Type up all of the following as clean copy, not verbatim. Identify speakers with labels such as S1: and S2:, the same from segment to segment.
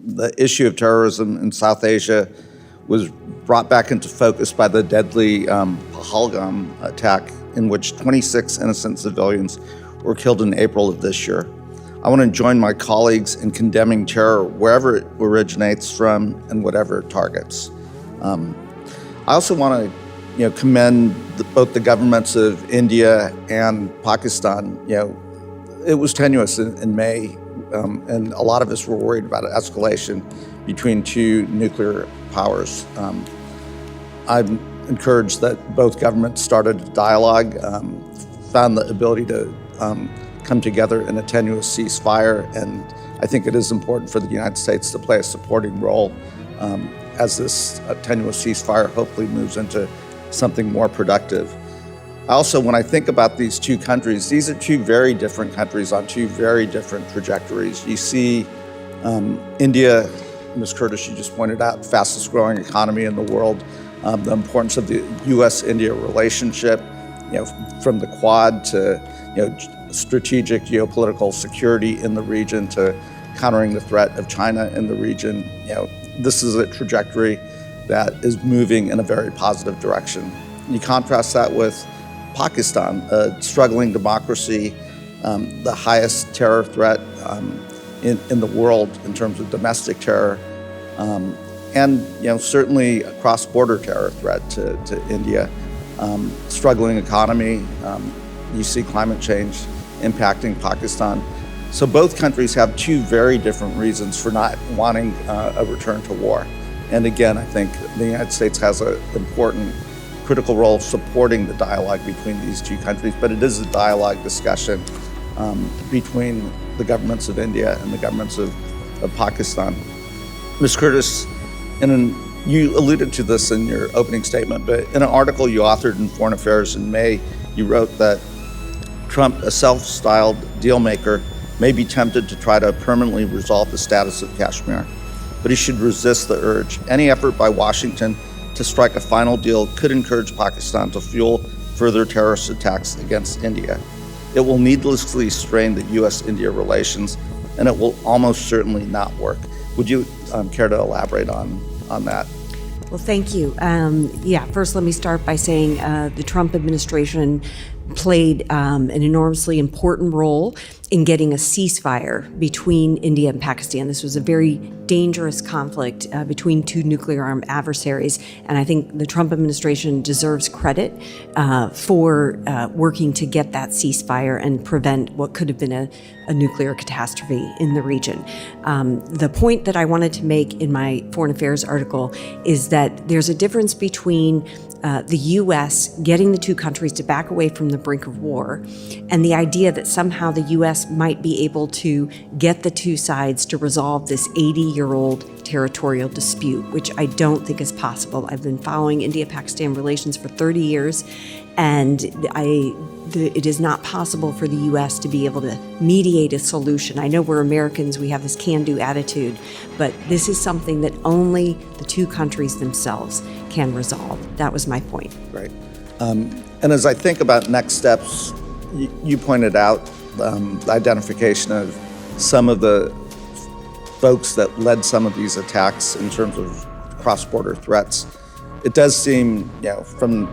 S1: the issue of terrorism in South Asia was brought back into focus by the deadly Pahalgam attack, in which 26 innocent civilians were killed in April of this year. I want to join my colleagues in condemning terror wherever it originates from and whatever it targets. I also want to commend both the governments of India and Pakistan. It was tenuous in May, and a lot of us were worried about escalation between two nuclear powers. I'm encouraged that both governments started a dialogue, found the ability to come together in a tenuous ceasefire, and I think it is important for the United States to play a supporting role as this tenuous ceasefire hopefully moves into something more productive. Also, when I think about these two countries, these are two very different countries on two very different trajectories. You see India, Ms. Curtis, you just pointed out, fastest growing economy in the world, the importance of the U.S.-India relationship, from the Quad to strategic geopolitical security in the region to countering the threat of China in the region. This is a trajectory that is moving in a very positive direction. You contrast that with Pakistan, a struggling democracy, the highest terror threat in the world in terms of domestic terror, and certainly a cross-border terror threat to India. Struggling economy, you see climate change impacting Pakistan. So both countries have two very different reasons for not wanting a return to war. And again, I think the United States has an important, critical role supporting the dialogue between these two countries, but it is a dialogue discussion between the governments of India and the governments of Pakistan. Ms. Curtis, you alluded to this in your opening statement, but in an article you authored in Foreign Affairs in May, you wrote that Trump, a self-styled deal maker, may be tempted to try to permanently resolve the status of Kashmir, but he should resist the urge. Any effort by Washington to strike a final deal could encourage Pakistan to fuel further terrorist attacks against India. It will needlessly strain the U.S.-India relations, and it will almost certainly not work. Would you care to elaborate on that?
S2: Well, thank you. First let me start by saying the Trump administration played an enormously important role in getting a ceasefire between India and Pakistan. This was a very dangerous conflict between two nuclear-armed adversaries, and I think the Trump administration deserves credit for working to get that ceasefire and prevent what could have been a nuclear catastrophe in the region. The point that I wanted to make in my Foreign Affairs article is that there's a difference between the U.S. getting the two countries to back away from the brink of war, and the idea that somehow the U.S. might be able to get the two sides to resolve this 80-year-old territorial dispute, which I don't think is possible. I've been following India-Pakistan relations for 30 years, and it is not possible for the U.S. to be able to mediate a solution. I know we're Americans, we have this can-do attitude, but this is something that only the two countries themselves can resolve. That was my point.
S1: Right. And as I think about next steps, you pointed out the identification of some of the folks that led some of these attacks in terms of cross-border threats. It does seem, from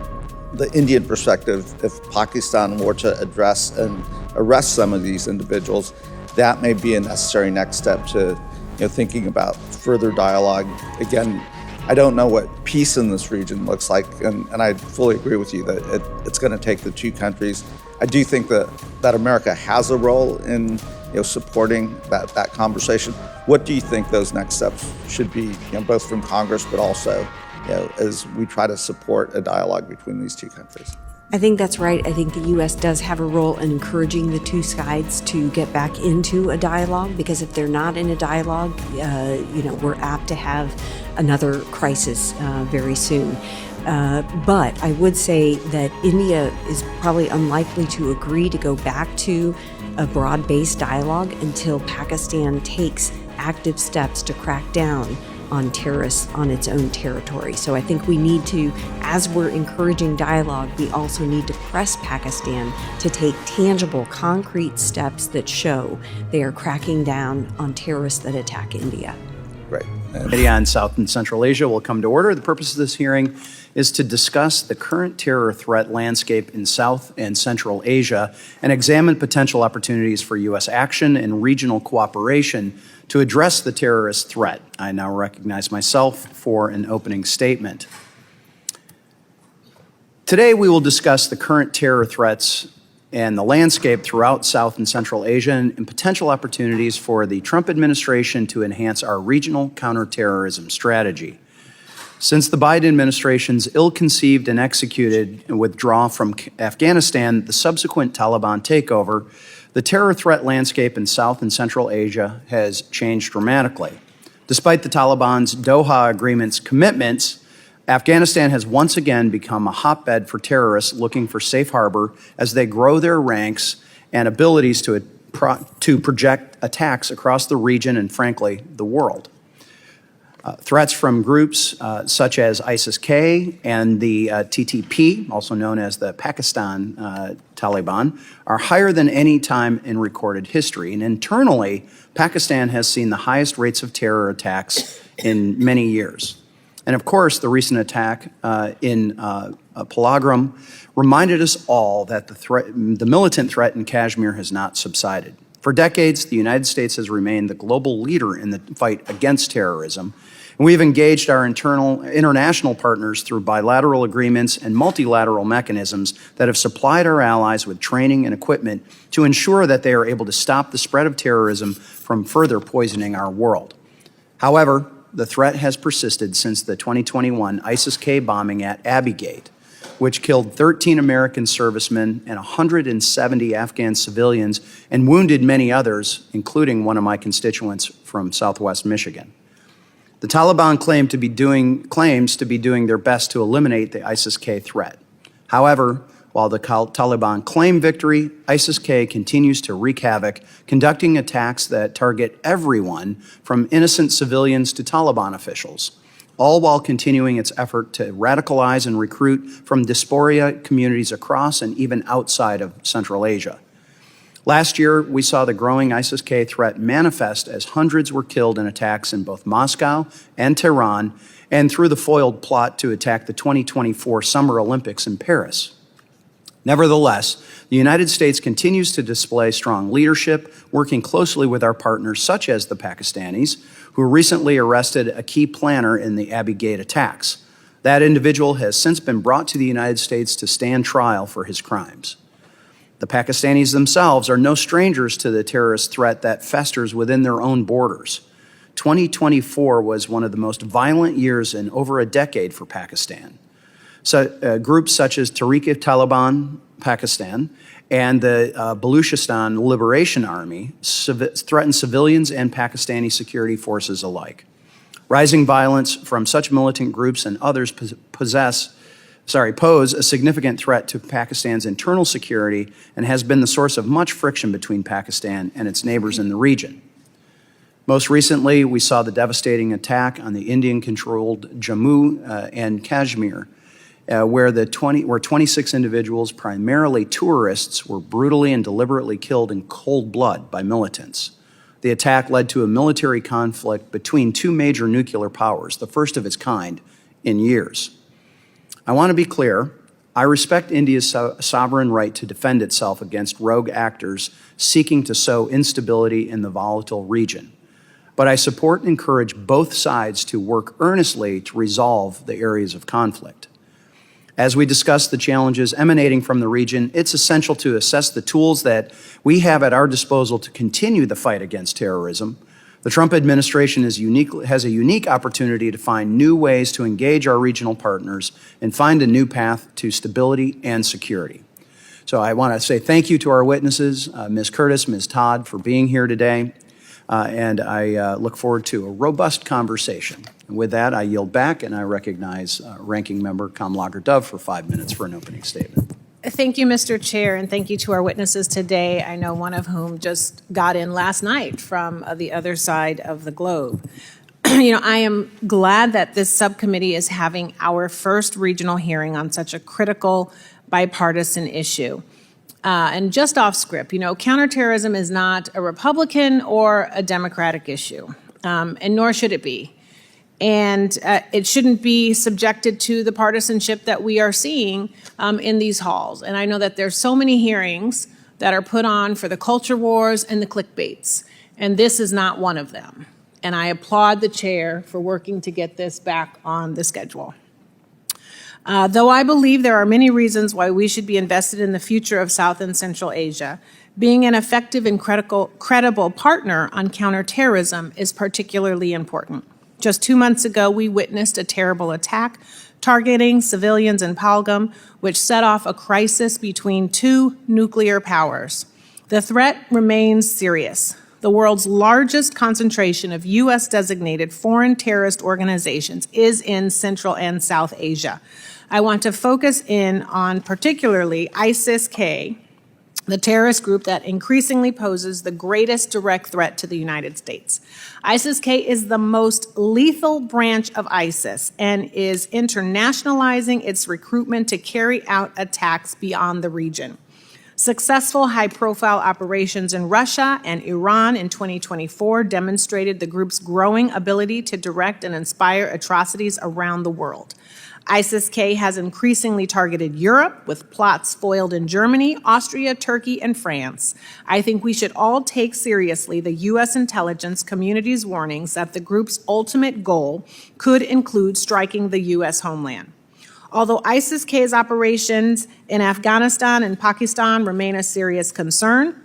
S1: the Indian perspective, if Pakistan were to address and arrest some of these individuals, that may be a necessary next step to thinking about further dialogue. Again, I don't know what peace in this region looks like, and I fully agree with you that it's going to take the two countries. I do think that America has a role in supporting that conversation. What do you think those next steps should be, both from Congress but also as we try to support a dialogue between these two countries?
S2: I think that's right. I think the U.S. does have a role in encouraging the two sides to get back into a dialogue, because if they're not in a dialogue, we're apt to have another crisis very soon. But I would say that India is probably unlikely to agree to go back to a broad-based dialogue until Pakistan takes active steps to crack down on terrorists on its own territory. So I think we need to, as we're encouraging dialogue, we also need to press Pakistan to take tangible, concrete steps that show they are cracking down on terrorists that attack India.
S1: Great.
S3: Committee on South and Central Asia will come to order. The purpose of this hearing is to discuss the current terror threat landscape in South and Central Asia and examine potential opportunities for U.S. action and regional cooperation to address the terrorist threat. I now recognize myself for an opening statement. Today, we will discuss the current terror threats and the landscape throughout South and Central Asia and potential opportunities for the Trump administration to enhance our regional counterterrorism strategy. Since the Biden administration's ill-conceived and executed withdrawal from Afghanistan, the subsequent Taliban takeover, the terror threat landscape in South and Central Asia has changed dramatically. Despite the Taliban's Doha Agreement's commitments, Afghanistan has once again become a hotbed for terrorists looking for safe harbor as they grow their ranks and abilities to project attacks across the region and, frankly, the world. Threats from groups such as ISIS-K and the TTP, also known as the Pakistan Taliban, are higher than any time in recorded history. And internally, Pakistan has seen the highest rates of terror attacks in many years. And of course, the recent attack in Pahalgam reminded us all that the militant threat in Kashmir has not subsided. For decades, the United States has remained the global leader in the fight against terrorism, and we have engaged our international partners through bilateral agreements and multilateral mechanisms that have supplied our allies with training and equipment to ensure that they are able to stop the spread of terrorism from further poisoning our world. However, the threat has persisted since the 2021 ISIS-K bombing at Abbey Gate, which killed 13 American servicemen and 170 Afghan civilians and wounded many others, including one of my constituents from Southwest Michigan. The Taliban claims to be doing their best to eliminate the ISIS-K threat. However, while the Taliban claim victory, ISIS-K continues to wreak havoc, conducting attacks that target everyone from innocent civilians to Taliban officials, all while continuing its effort to radicalize and recruit from diaspora communities across and even outside of Central Asia. Last year, we saw the growing ISIS-K threat manifest as hundreds were killed in attacks in both Moscow and Tehran, and through the foiled plot to attack the 2024 Summer Olympics in Paris. Nevertheless, the United States continues to display strong leadership, working closely with our partners such as the Pakistanis, who recently arrested a key planner in the Abbey Gate attacks. That individual has since been brought to the United States to stand trial for his crimes. The Pakistanis themselves are no strangers to the terrorist threat that festers within their own borders. 2024 was one of the most violent years in over a decade for Pakistan. So, groups such as Tehrik-e-Taliban Pakistan and the Baluchistan Liberation Army threaten civilians and Pakistani security forces alike. Rising violence from such militant groups and others pose a significant threat to Pakistan's internal security and has been the source of much friction between Pakistan and its neighbors in the region. Most recently, we saw the devastating attack on the Indian-controlled Jammu and Kashmir, where 26 individuals, primarily tourists, were brutally and deliberately killed in cold blood by militants. The attack led to a military conflict between two major nuclear powers, the first of its kind in years. I want to be clear, I respect India's sovereign right to defend itself against rogue actors seeking to sow instability in the volatile region. But I support and encourage both sides to work earnestly to resolve the areas of conflict. As we discuss the challenges emanating from the region, it's essential to assess the tools that we have at our disposal to continue the fight against terrorism. The Trump administration has a unique opportunity to find new ways to engage our regional partners and find a new path to stability and security. So I want to say thank you to our witnesses, Ms. Curtis, Ms. Todd, for being here today. And I look forward to a robust conversation. And with that, I yield back, and I recognize Ranking Member Kamlager-Dove for 5 minutes for an opening statement.
S4: Thank you, Mr. Chair, and thank you to our witnesses today, I know one of whom just got in last night from the other side of the globe. I am glad that this subcommittee is having our first regional hearing on such a critical bipartisan issue. And just off script, counterterrorism is not a Republican or a Democratic issue. and nor should it be. And it shouldn't be subjected to the partisanship that we are seeing in these halls. And I know that there's so many hearings that are put on for the culture wars and the clickbaits, and this is not one of them. And I applaud the chair for working to get this back on the schedule. Though I believe there are many reasons why we should be invested in the future of South and Central Asia, being an effective and credible partner on counterterrorism is particularly important. Just 2 months ago, we witnessed a terrible attack targeting civilians in Pahalgam, which set off a crisis between two nuclear powers. The threat remains serious. The world's largest concentration of U.S.-designated foreign terrorist organizations is in Central and South Asia. I want to focus in on particularly ISIS-K, the terrorist group that increasingly poses the greatest direct threat to the United States. ISIS-K is the most lethal branch of ISIS and is internationalizing its recruitment to carry out attacks beyond the region. Successful high-profile operations in Russia and Iran in 2024 demonstrated the group's growing ability to direct and inspire atrocities around the world. ISIS-K has increasingly targeted Europe, with plots foiled in Germany, Austria, Turkey, and France. I think we should all take seriously the U.S. intelligence community's warnings that the group's ultimate goal could include striking the U.S. homeland. Although ISIS-K's operations in Afghanistan and Pakistan remain a serious concern,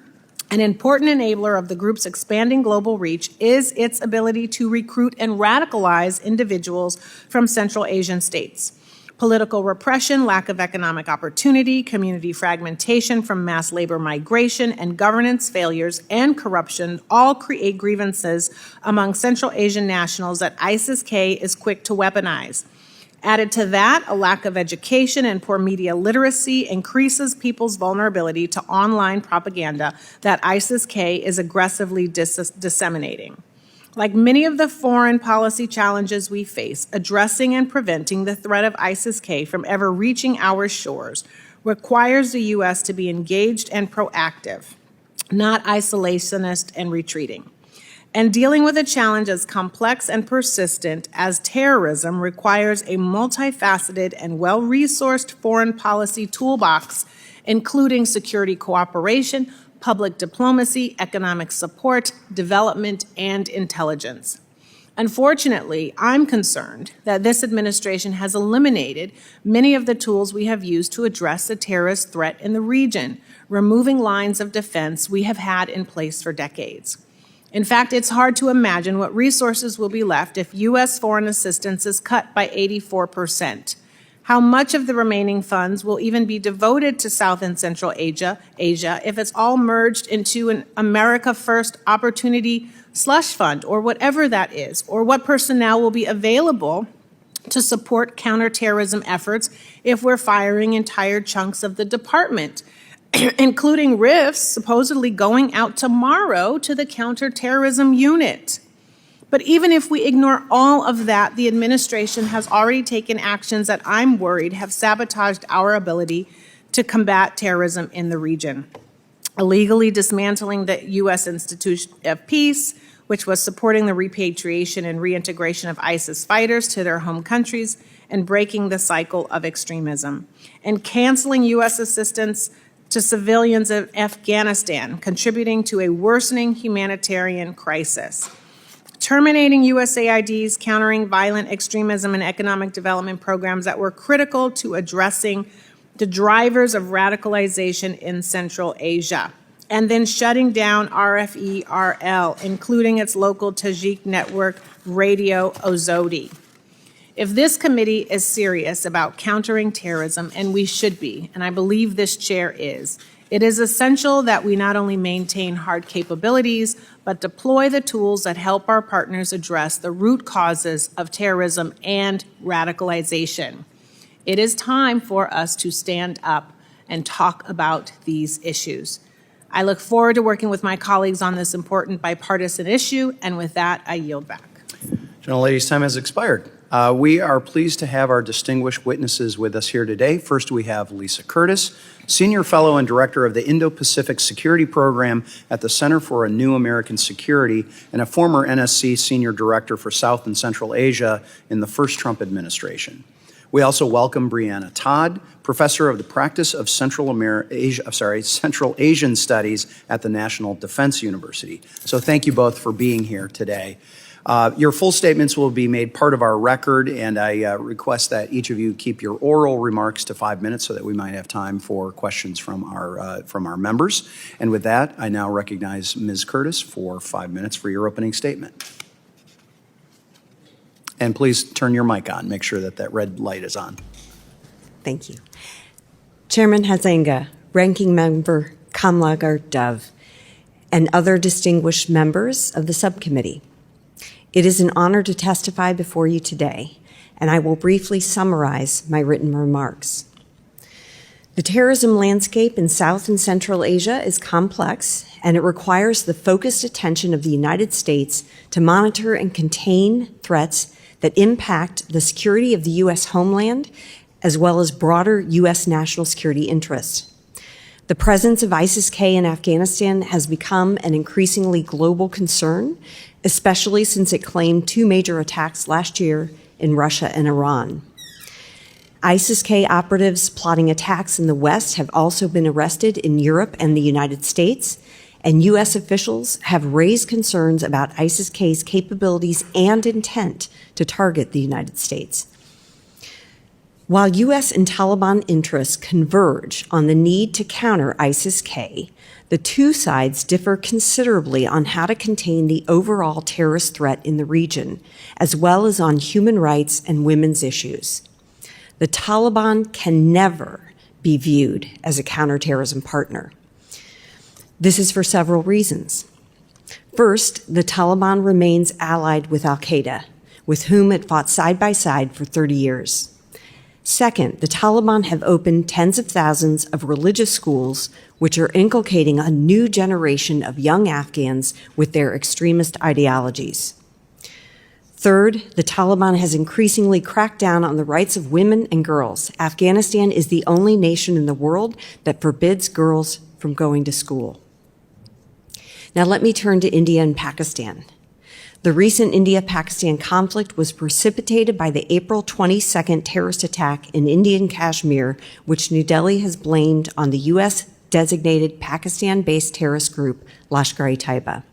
S4: an important enabler of the group's expanding global reach is its ability to recruit and radicalize individuals from Central Asian states. Political repression, lack of economic opportunity, community fragmentation from mass labor migration, and governance failures and corruption all create grievances among Central Asian nationals that ISIS-K is quick to weaponize. Added to that, a lack of education and poor media literacy increases people's vulnerability to online propaganda that ISIS-K is aggressively disseminating. Like many of the foreign policy challenges we face, addressing and preventing the threat of ISIS-K from ever reaching our shores requires the U.S. to be engaged and proactive, not isolationist and retreating. And dealing with a challenge as complex and persistent as terrorism requires a multifaceted and well-resourced foreign policy toolbox, including security cooperation, public diplomacy, economic support, development, and intelligence. Unfortunately, I'm concerned that this administration has eliminated many of the tools we have used to address the terrorist threat in the region, removing lines of defense we have had in place for decades. In fact, it's hard to imagine what resources will be left if U.S. foreign assistance is cut by 84%. How much of the remaining funds will even be devoted to South and Central Asia if it's all merged into an America First Opportunity Slush Fund, or whatever that is, or what personnel will be available to support counterterrorism efforts if we're firing entire chunks of the department, including RIFs supposedly going out tomorrow to the counterterrorism unit. But even if we ignore all of that, the administration has already taken actions that I'm worried have sabotaged our ability to combat terrorism in the region. Illegally dismantling the U.S. Institute of Peace, which was supporting the repatriation and reintegration of ISIS fighters to their home countries and breaking the cycle of extremism. And canceling U.S. assistance to civilians of Afghanistan, contributing to a worsening humanitarian crisis. Terminating USAID's countering violent extremism and economic development programs that were critical to addressing the drivers of radicalization in Central Asia. And then shutting down RFE-RL, including its local Tajik network, Radio Ozodi. If this committee is serious about countering terrorism, and we should be, and I believe this chair is, it is essential that we not only maintain hard capabilities, but deploy the tools that help our partners address the root causes of terrorism and radicalization. It is time for us to stand up and talk about these issues. I look forward to working with my colleagues on this important bipartisan issue, and with that, I yield back.
S3: Gentlelady's time has expired. We are pleased to have our distinguished witnesses with us here today. First, we have Lisa Curtis, Senior Fellow and Director of the Indo-Pacific Security Program at the Center for a New American Security and a former NSC Senior Director for South and Central Asia in the first Trump administration. We also welcome Brianne Todd, Professor of the Practice of Central Asian Studies at the National Defense University. So thank you both for being here today. Your full statements will be made part of our record, and I request that each of you keep your oral remarks to 5 minutes so that we might have time for questions from our members. And with that, I now recognize Ms. Curtis for 5 minutes for your opening statement. And please turn your mic on. Make sure that that red light is on.
S2: Thank you. Chairman Huizenga, Ranking Member Kamlager-Dove, and other distinguished members of the subcommittee. It is an honor to testify before you today, and I will briefly summarize my written remarks. The terrorism landscape in South and Central Asia is complex, and it requires the focused attention of the United States to monitor and contain threats that impact the security of the U.S. homeland, as well as broader U.S. national security interests. The presence of ISIS-K in Afghanistan has become an increasingly global concern, especially since it claimed 2 major attacks last year in Russia and Iran. ISIS-K operatives plotting attacks in the West have also been arrested in Europe and the United States, and U.S. officials have raised concerns about ISIS-K's capabilities and intent to target the United States. While U.S. and Taliban interests converge on the need to counter ISIS-K, the two sides differ considerably on how to contain the overall terrorist threat in the region, as well as on human rights and women's issues. The Taliban can never be viewed as a counterterrorism partner. This is for several reasons. First, the Taliban remains allied with al-Qaeda, with whom it fought side by side for 30 years. Second, the Taliban have opened tens of thousands of religious schools which are inculcating a new generation of young Afghans with their extremist ideologies. Third, the Taliban has increasingly cracked down on the rights of women and girls. Afghanistan is the only nation in the world that forbids girls from going to school. Now let me turn to India and Pakistan. The recent India-Pakistan conflict was precipitated by the April 22nd terrorist attack in Indian Kashmir, which New Delhi has blamed on the U.S.-designated Pakistan-based terrorist group Lashkar-e-Taiba.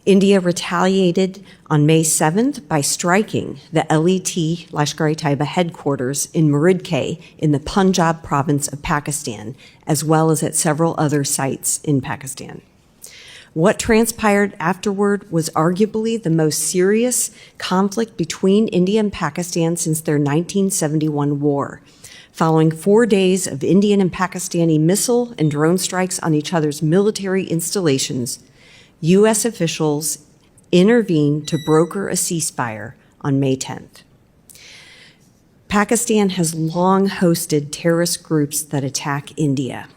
S2: India retaliated on May 7th by striking the LET Lashkar-e-Taiba headquarters in Muridke in the Punjab province of Pakistan, as well as at several other sites in Pakistan. What transpired afterward was arguably the most serious conflict between India and Pakistan since their 1971 war. Following 4 days of Indian and Pakistani missile and drone strikes on each other's military installations, U.S. officials intervened to broker a ceasefire on May 10th. Pakistan has long hosted terrorist groups that attack India.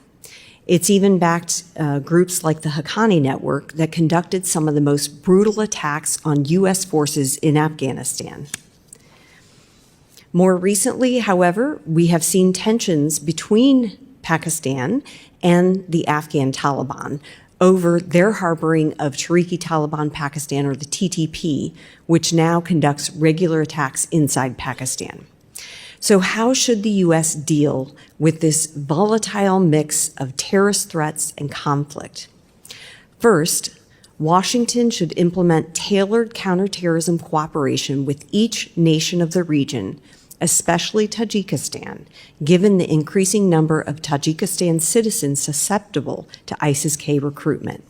S2: It's even backed groups like the Haqqani Network that conducted some of the most brutal attacks on U.S. forces in Afghanistan. More recently, however, we have seen tensions between Pakistan and the Afghan Taliban over their harboring of Tehrik-e-Taliban Pakistan, or the TTP, which now conducts regular attacks inside Pakistan. So how should the U.S. deal with this volatile mix of terrorist threats and conflict? First, Washington should implement tailored counterterrorism cooperation with each nation of the region, especially Tajikistan, given the increasing number of Tajikistan citizens susceptible to ISIS-K recruitment.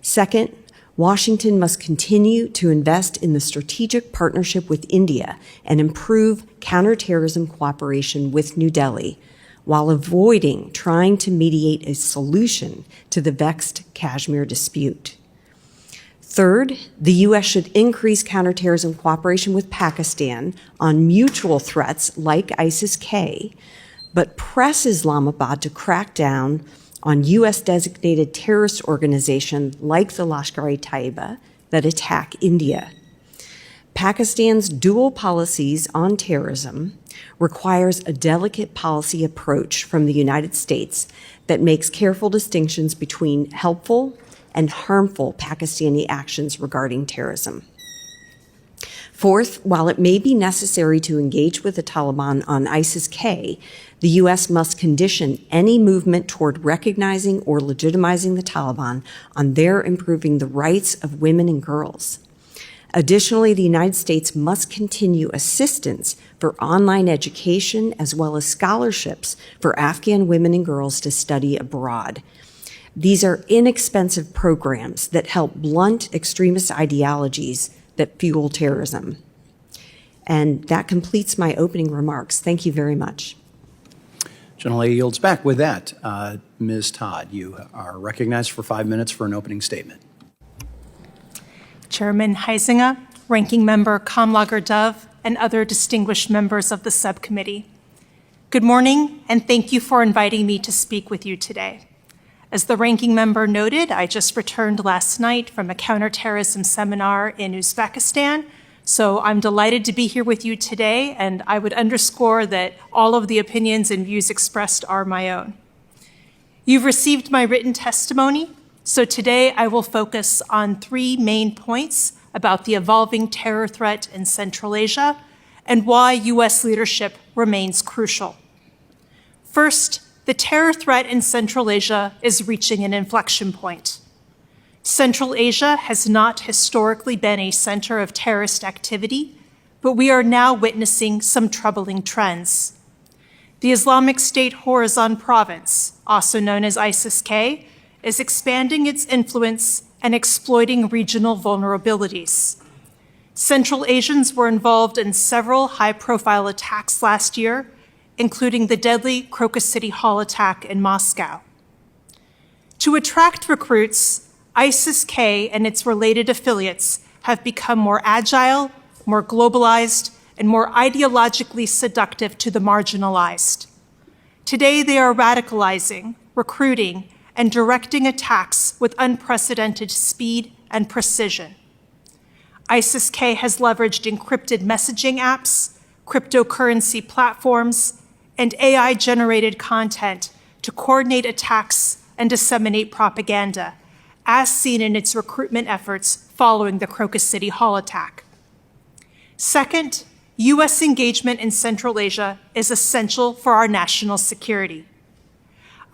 S2: Second, Washington must continue to invest in the strategic partnership with India and improve counterterrorism cooperation with New Delhi, while avoiding trying to mediate a solution to the vexed Kashmir dispute. Third, the U.S. should increase counterterrorism cooperation with Pakistan on mutual threats like ISIS-K, but press Islamabad to crack down on U.S.-designated terrorist organizations like the Lashkar-e-Taiba that attack India. Pakistan's dual policies on terrorism requires a delicate policy approach from the United States that makes careful distinctions between helpful and harmful Pakistani actions regarding terrorism. Fourth, while it may be necessary to engage with the Taliban on ISIS-K, the U.S. must condition any movement toward recognizing or legitimizing the Taliban on their improving the rights of women and girls. Additionally, the United States must continue assistance for online education as well as scholarships for Afghan women and girls to study abroad. These are inexpensive programs that help blunt extremist ideologies that fuel terrorism. And that completes my opening remarks. Thank you very much.
S3: Gentlelady yields back. With that, Ms. Todd, you are recognized for 5 minutes for an opening statement.
S5: Chairman Huizenga, Ranking Member Kamlager-Dove, and other distinguished members of the subcommittee. Good morning, and thank you for inviting me to speak with you today. As the ranking member noted, I just returned last night from a counterterrorism seminar in Uzbekistan, so I'm delighted to be here with you today, and I would underscore that all of the opinions and views expressed are my own. You've received my written testimony, so today I will focus on 3 main points about the evolving terror threat in Central Asia and why U.S. leadership remains crucial. First, the terror threat in Central Asia is reaching an inflection point. Central Asia has not historically been a center of terrorist activity, but we are now witnessing some troubling trends. The Islamic State Khorasan province, also known as ISIS-K, is expanding its influence and exploiting regional vulnerabilities. Central Asians were involved in several high-profile attacks last year, including the deadly Crocus City Hall attack in Moscow. To attract recruits, ISIS-K and its related affiliates have become more agile, more globalized, and more ideologically seductive to the marginalized. Today, they are radicalizing, recruiting, and directing attacks with unprecedented speed and precision. ISIS-K has leveraged encrypted messaging apps, cryptocurrency platforms, and AI-generated content to coordinate attacks and disseminate propaganda, as seen in its recruitment efforts following the Crocus City Hall attack. Second, U.S. engagement in Central Asia is essential for our national security.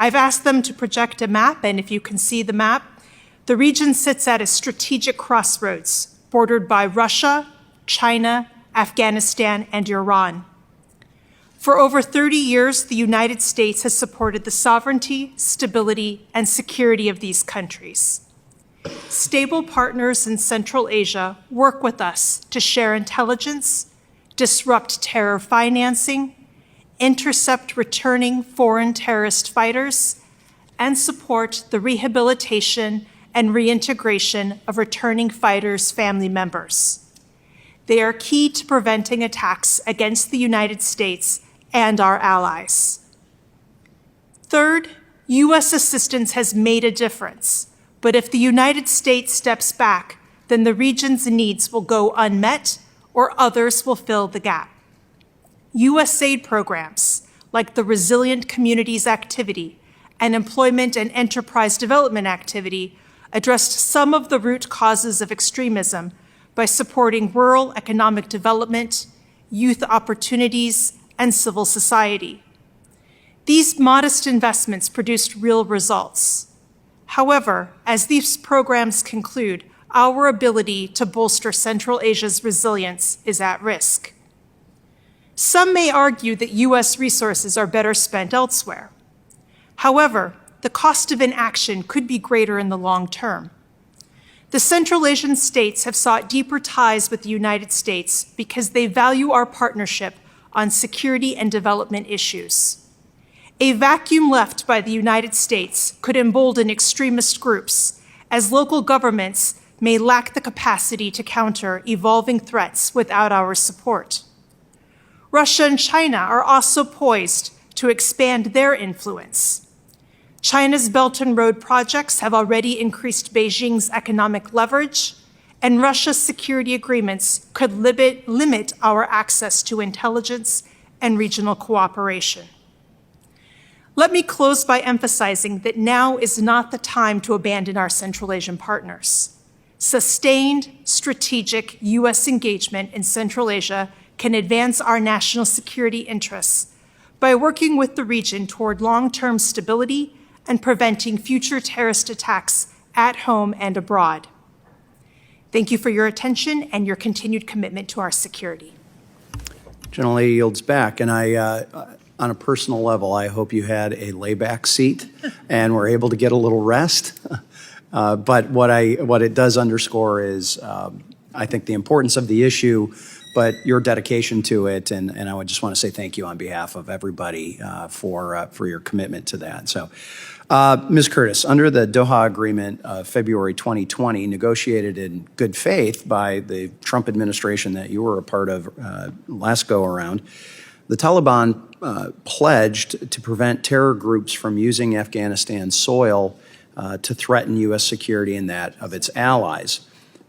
S5: I've asked them to project a map, and if you can see the map, the region sits at a strategic crossroads, bordered by Russia, China, Afghanistan, and Iran. For over 30 years, the United States has supported the sovereignty, stability, and security of these countries. Stable partners in Central Asia work with us to share intelligence, disrupt terror financing, intercept returning foreign terrorist fighters, and support the rehabilitation and reintegration of returning fighters' family members. They are key to preventing attacks against the United States and our allies. Third, U.S. assistance has made a difference, but if the United States steps back, then the region's needs will go unmet or others will fill the gap. U.S. aid programs, like the Resilient Communities Activity and Employment and Enterprise Development Activity, addressed some of the root causes of extremism by supporting rural economic development, youth opportunities, and civil society. These modest investments produced real results. However, as these programs conclude, our ability to bolster Central Asia's resilience is at risk. Some may argue that U.S. resources are better spent elsewhere. However, the cost of inaction could be greater in the long term. The Central Asian states have sought deeper ties with the United States because they value our partnership on security and development issues. A vacuum left by the United States could embolden extremist groups, as local governments may lack the capacity to counter evolving threats without our support. Russia and China are also poised to expand their influence. China's Belt and Road projects have already increased Beijing's economic leverage, and Russia's security agreements could limit our access to intelligence and regional cooperation. Let me close by emphasizing that now is not the time to abandon our Central Asian partners. Sustained strategic U.S. engagement in Central Asia can advance our national security interests by working with the region toward long-term stability and preventing future terrorist attacks at home and abroad. Thank you for your attention and your continued commitment to our security.
S3: Gentlelady yields back, and on a personal level, I hope you had a layback seat and were able to get a little rest. But what it does underscore is, I think, the importance of the issue, but your dedication to it, and I would just want to say thank you on behalf of everybody for your commitment to that. So, Ms. Curtis, under the Doha Agreement of February 2020, negotiated in good faith by the Trump administration that you were a part of last go-around, the Taliban pledged to prevent terror groups from using Afghanistan's soil to threaten U.S. security and that of its allies.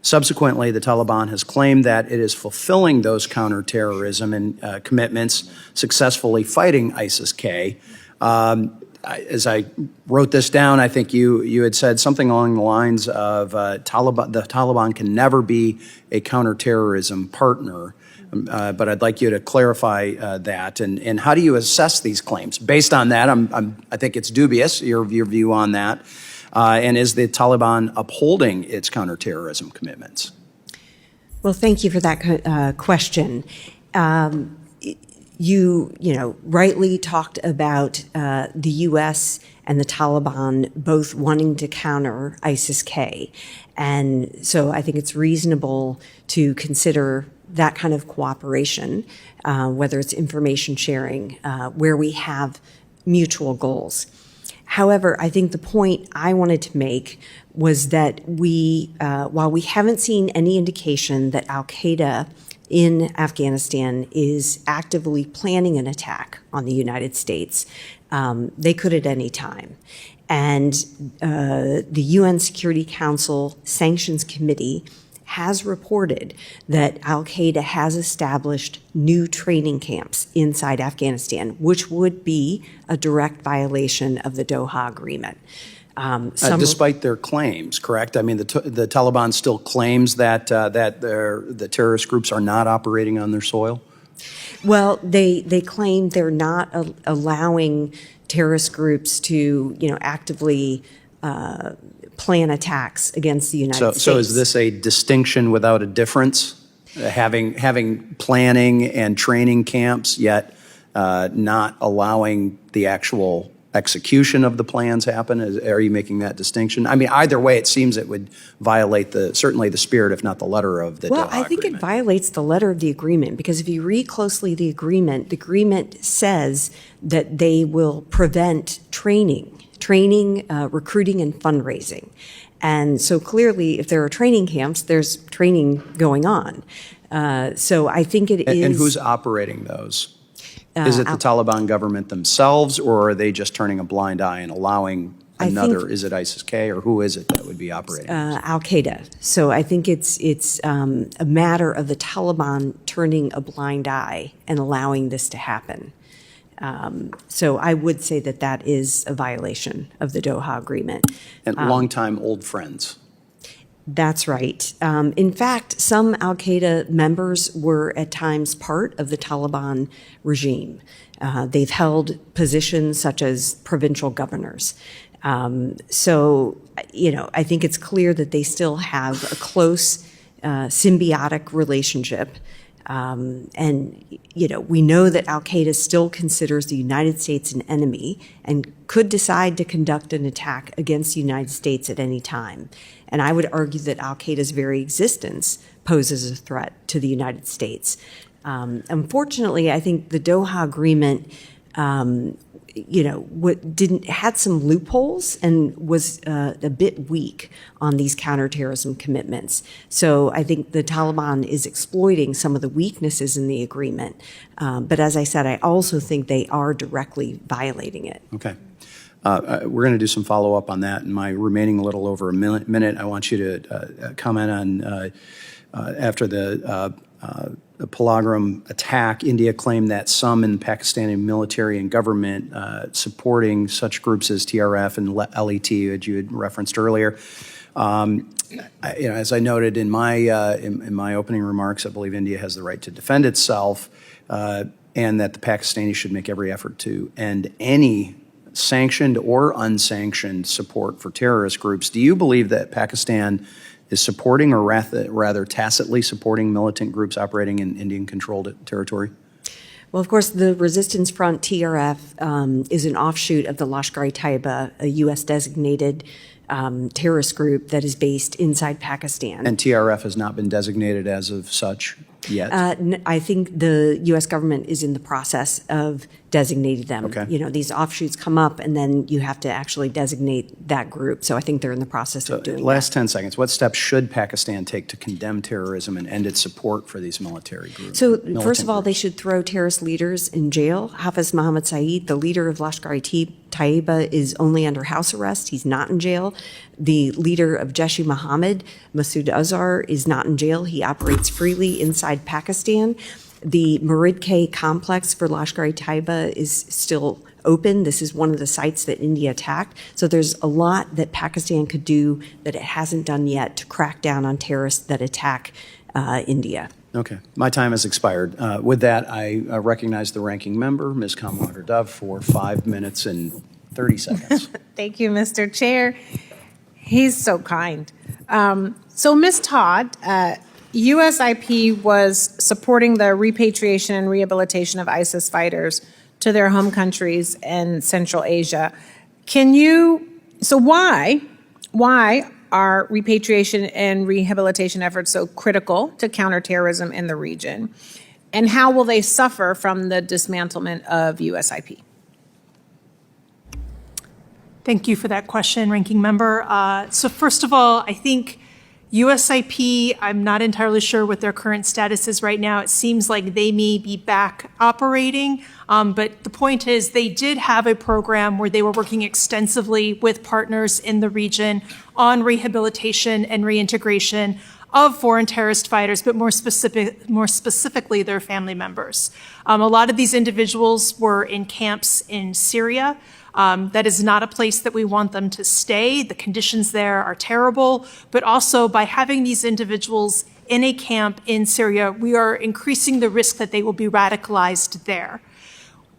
S3: Subsequently, the Taliban has claimed that it is fulfilling those counterterrorism and commitments, successfully fighting ISIS-K. As I wrote this down, I think you had said something along the lines of the Taliban can never be a counterterrorism partner. But I'd like you to clarify that. And how do you assess these claims? Based on that, I think it's dubious, your view on that. And is the Taliban upholding its counterterrorism commitments?
S2: Well, thank you for that question. You rightly talked about the U.S. and the Taliban both wanting to counter ISIS-K. And so I think it's reasonable to consider that kind of cooperation, whether it's information sharing, where we have mutual goals. However, I think the point I wanted to make was that while we haven't seen any indication that al-Qaeda in Afghanistan is actively planning an attack on the United States, they could at any time. And the UN Security Council Sanctions Committee has reported that al-Qaeda has established new training camps inside Afghanistan, which would be a direct violation of the Doha Agreement.
S3: Despite their claims, correct? I mean, the Taliban still claims that the terrorist groups are not operating on their soil?
S2: Well, they claim they're not allowing terrorist groups to, actively plan attacks against the United States.
S3: So is this a distinction without a difference? Having planning and training camps, yet not allowing the actual execution of the plans happen? Are you making that distinction? I mean, either way, it seems it would violate certainly the spirit, if not the letter of the Doha Agreement.
S2: Well, I think it violates the letter of the agreement, because if you read closely the agreement says that they will prevent training, recruiting, and fundraising. And so clearly, if there are training camps, there's training going on. So I think it is.
S3: And who's operating those? Is it the Taliban government themselves, or are they just turning a blind eye and allowing another? Is it ISIS-K, or who is it that would be operating?
S2: Al-Qaeda. So I think it's a matter of the Taliban turning a blind eye and allowing this to happen. So I would say that is a violation of the Doha Agreement.
S3: And longtime old friends.
S2: That's right. In fact, some al-Qaeda members were at times part of the Taliban regime. They've held positions such as provincial governors. So, I think it's clear that they still have a close symbiotic relationship. And we know that al-Qaeda still considers the United States an enemy and could decide to conduct an attack against the United States at any time. And I would argue that al-Qaeda's very existence poses a threat to the United States. Unfortunately, I think the Doha Agreement, had some loopholes and was a bit weak on these counterterrorism commitments. So I think the Taliban is exploiting some of the weaknesses in the agreement. But as I said, I also think they are directly violating it.
S3: Okay. We're going to do some follow-up on that. In my remaining a little over a minute, I want you to comment on, after the Pahalgam attack, India claimed that some in Pakistani military and government supporting such groups as TRF and LET, that you had referenced earlier. As I noted in my opening remarks, I believe India has the right to defend itself, and that the Pakistanis should make every effort to end any sanctioned or unsanctioned support for terrorist groups. Do you believe that Pakistan is supporting, or rather tacitly supporting, militant groups operating in Indian-controlled territory?
S2: Well, of course, the Resistance Front, TRF, is an offshoot of the Lashkar-e-Taiba, a U.S.-designated terrorist group that is based inside Pakistan.
S3: And TRF has not been designated as of such yet?
S2: I think the U.S. government is in the process of designating them.
S3: Okay.
S2: You know, these offshoots come up, and then you have to actually designate that group. So I think they're in the process of doing
S3: Last 10 seconds. What steps should Pakistan take to condemn terrorism and end its support for these military groups?
S2: So first of all, they should throw terrorist leaders in jail. Hafiz Mohammed Saeed, the leader of Lashkar-e-Taiba, is only under house arrest. He's not in jail. The leader of Jaish-e-Mohammed, Masood Azhar, is not in jail. He operates freely inside Pakistan. The Murid-K complex for Lashkar-e-Taiba is still open. This is one of the sites that India attacked. So there's a lot that Pakistan could do that it hasn't done yet to crack down on terrorists that attack India.
S3: Okay. My time has expired. With that, I recognize the ranking member, Ms. Kamlager-Dove, for 5 minutes and 30 seconds.
S4: Thank you, Mr. Chair. He's so kind. So, Ms. Todd, USIP was supporting the repatriation and rehabilitation of ISIS fighters to their home countries in Central Asia. Why are repatriation and rehabilitation efforts so critical to counterterrorism in the region? And how will they suffer from the dismantlement of USIP?
S5: Thank you for that question, Ranking Member. So first of all, I think USIP, I'm not entirely sure what their current status is right now. It seems like they may be back operating, but the point is they did have a program where they were working extensively with partners in the region on rehabilitation and reintegration of foreign terrorist fighters, but more specifically their family members. A lot of these individuals were in camps in Syria. That is not a place that we want them to stay. The conditions there are terrible, but also by having these individuals in a camp in Syria, we are increasing the risk that they will be radicalized there.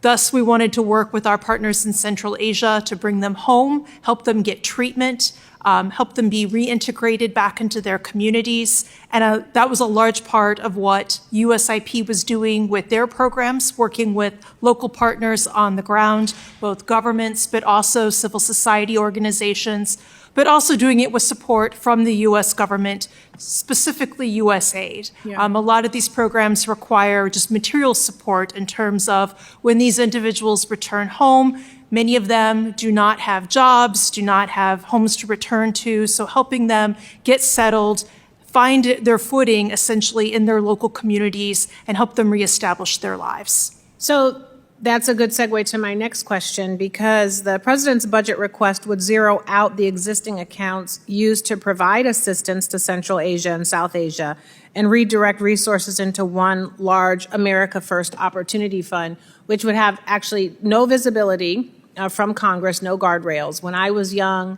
S5: Thus, we wanted to work with our partners in Central Asia to bring them home, help them get treatment, help them be reintegrated back into their communities. And that was a large part of what USIP was doing with their programs, working with local partners on the ground, both governments, but also civil society organizations, but also doing it with support from the U.S. government, specifically USAID.
S4: Yeah.
S5: A lot of these programs require just material support in terms of when these individuals return home. Many of them do not have jobs, do not have homes to return to, so helping them get settled, find their footing essentially in their local communities, and help them reestablish their lives.
S4: So that's a good segue to my next question, because the president's budget request would zero out the existing accounts used to provide assistance to Central Asia and South Asia and redirect resources into one large America First Opportunity Fund, which would have actually no visibility from Congress, no guardrails. When I was young,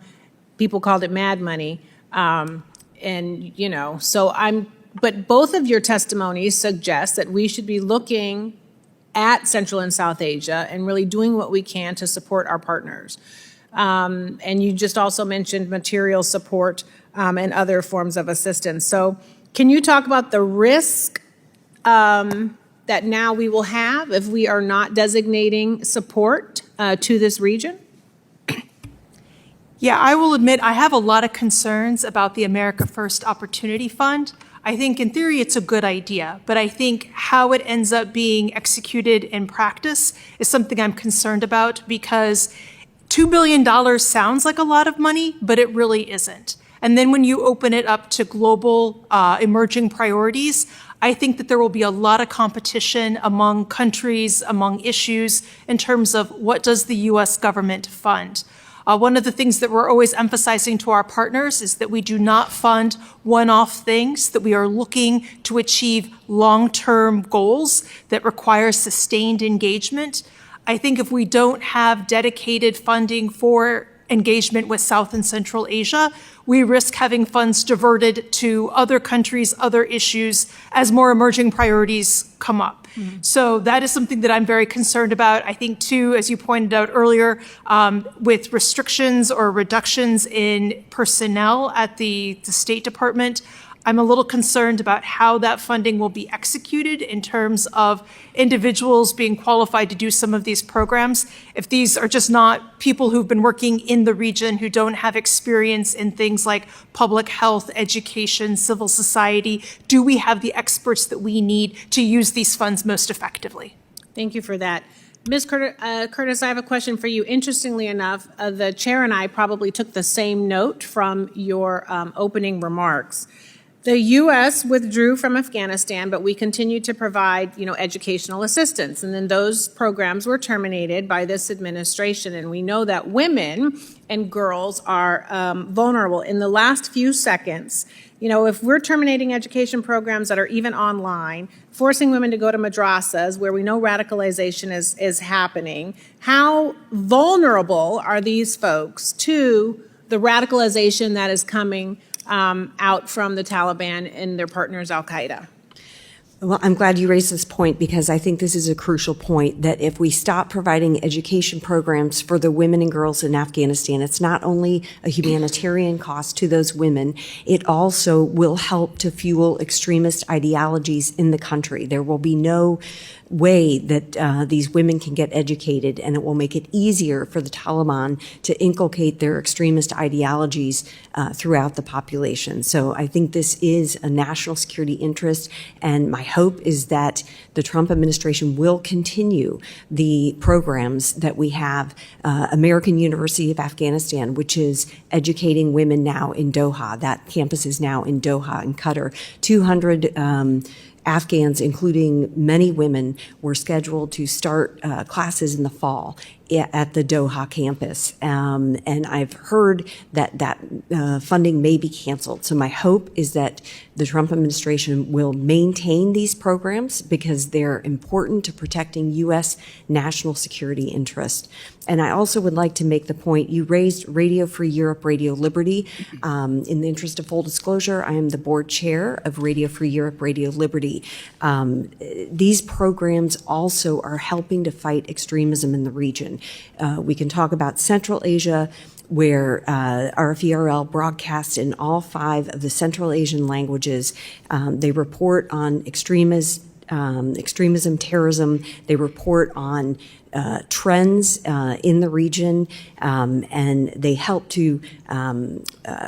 S4: people called it mad money. But both of your testimonies suggest that we should be looking at Central and South Asia and really doing what we can to support our partners. And you just also mentioned material support and other forms of assistance. So can you talk about the risk that now we will have if we are not designating support to this region?
S5: Yeah, I will admit I have a lot of concerns about the America First Opportunity Fund. I think in theory it's a good idea, but I think how it ends up being executed in practice is something I'm concerned about, because $2 billion sounds like a lot of money, but it really isn't. And then when you open it up to global emerging priorities, I think that there will be a lot of competition among countries, among issues, in terms of what does the U.S. government fund. One of the things that we're always emphasizing to our partners is that we do not fund one-off things, that we are looking to achieve long-term goals that require sustained engagement. I think if we don't have dedicated funding for engagement with South and Central Asia, we risk having funds diverted to other countries, other issues, as more emerging priorities come up. So that is something that I'm very concerned about. I think, too, as you pointed out earlier, with restrictions or reductions in personnel at the State Department, I'm a little concerned about how that funding will be executed in terms of individuals being qualified to do some of these programs. If these are just not people who've been working in the region, who don't have experience in things like public health, education, civil society, do we have the experts that we need to use these funds most effectively?
S4: Thank you for that. Ms. Curtis, I have a question for you. Interestingly enough, the chair and I probably took the same note from your opening remarks. The U.S. withdrew from Afghanistan, but we continued to provide, educational assistance. And then those programs were terminated by this administration. And we know that women and girls are vulnerable. In the last few seconds, if we're terminating education programs that are even online, forcing women to go to madrasas where we know radicalization is happening, how vulnerable are these folks to the radicalization that is coming out from the Taliban and their partners, al-Qaeda?
S2: Well, I'm glad you raised this point because I think this is a crucial point that if we stop providing education programs for the women and girls in Afghanistan, it's not only a humanitarian cost to those women, it also will help to fuel extremist ideologies in the country. There will be no way that these women can get educated, and it will make it easier for the Taliban to inculcate their extremist ideologies throughout the population. So I think this is a national security interest, and my hope is that the Trump administration will continue the programs that we have. American University of Afghanistan, which is educating women now in Doha. That campus is now in Doha in Qatar. 200 Afghans, including many women, were scheduled to start classes in the fall at the Doha campus. And I've heard that funding may be canceled. So my hope is that the Trump administration will maintain these programs because they're important to protecting U.S. national security interests. And I also would like to make the point, you raised Radio Free Europe, Radio Liberty. In the interest of full disclosure, I am the board chair of Radio Free Europe, Radio Liberty. These programs also are helping to fight extremism in the region. We can talk about Central Asia, where RFERL broadcasts in all 5 of the Central Asian languages. They report on extremism, terrorism. They report on trends in the region, and they help to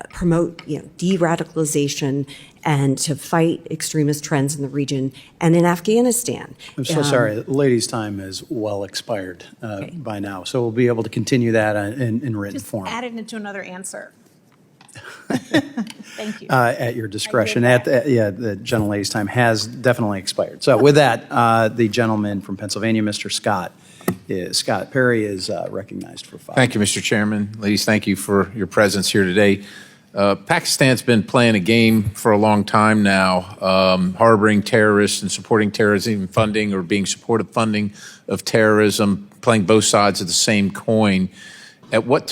S2: promote, de-radicalization and to fight extremist trends in the region and in Afghanistan.
S3: I'm so sorry. The lady's time is well expired by now, so we'll be able to continue that in written form.
S4: Just add it into another answer. Thank you.
S3: At your discretion. The gentlelady's time has definitely expired. So with that, the gentleman from Pennsylvania, Mr. Scott Perry, is recognized for 5 minutes.
S6: Thank you, Mr. Chairman. Ladies, thank you for your presence here today. Pakistan's been playing a game for a long time now, harboring terrorists and supporting terrorism funding or being supportive funding of terrorism, playing both sides of the same coin. At what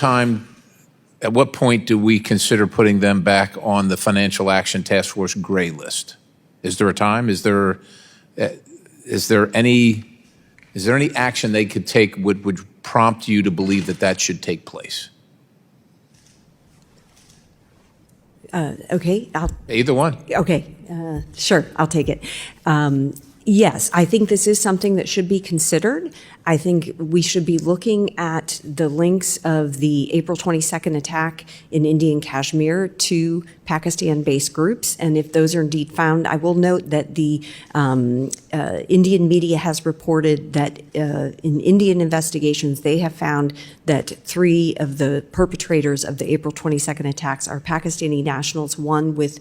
S6: point do we consider putting them back on the Financial Action Task Force gray list? Is there a time? Is there any action they could take would prompt you to believe that should take place?
S2: Okay.
S6: Either one.
S2: Okay. Sure. I'll take it. Yes, I think this is something that should be considered. I think we should be looking at the links of the April 22nd attack in Indian Kashmir to Pakistan-based groups. And if those are indeed found, I will note that the Indian media has reported that in Indian investigations, they have found that 3 of the perpetrators of the April 22nd attacks are Pakistani nationals, one with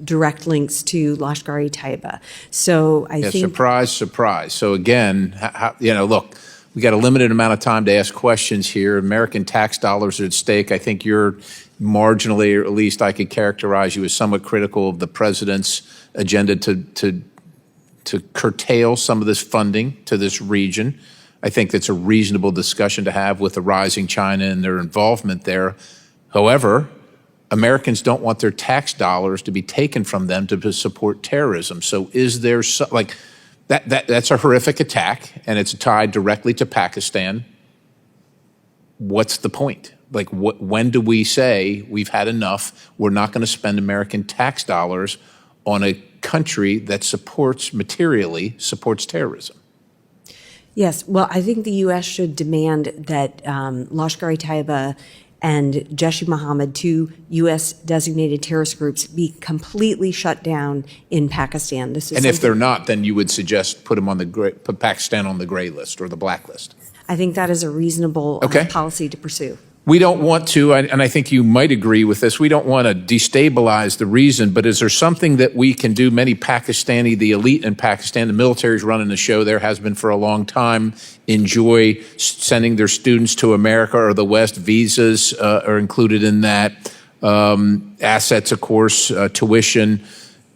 S2: direct links to Lashkar-e-Taiba. So I think...
S6: Surprise, surprise. So again, look, we got a limited amount of time to ask questions here. American tax dollars are at stake. I think you're marginally, or at least I could characterize you as somewhat critical of the president's agenda to curtail some of this funding to this region. I think that's a reasonable discussion to have with the rising China and their involvement there. However, Americans don't want their tax dollars to be taken from them to support terrorism. So is there that's a horrific attack, and it's tied directly to Pakistan. What's the point? When do we say we've had enough? We're not going to spend American tax dollars on a country that materially supports terrorism.
S2: Yes, well, I think the U.S. should demand that Lashkar-e-Taiba and Jaish-e-Mohammed, 2 U.S. designated terrorist groups, be completely shut down in Pakistan.
S6: And if they're not, then you would suggest put Pakistan on the gray list or the black list.
S2: I think that is a reasonable policy to pursue.
S6: We don't want to, and I think you might agree with this, we don't want to destabilize the region, but is there something that we can do? Many the elite in Pakistan, the military's running the show there, has been for a long time, enjoy sending their students to America or the West. Visas are included in that. Assets, of course, tuition.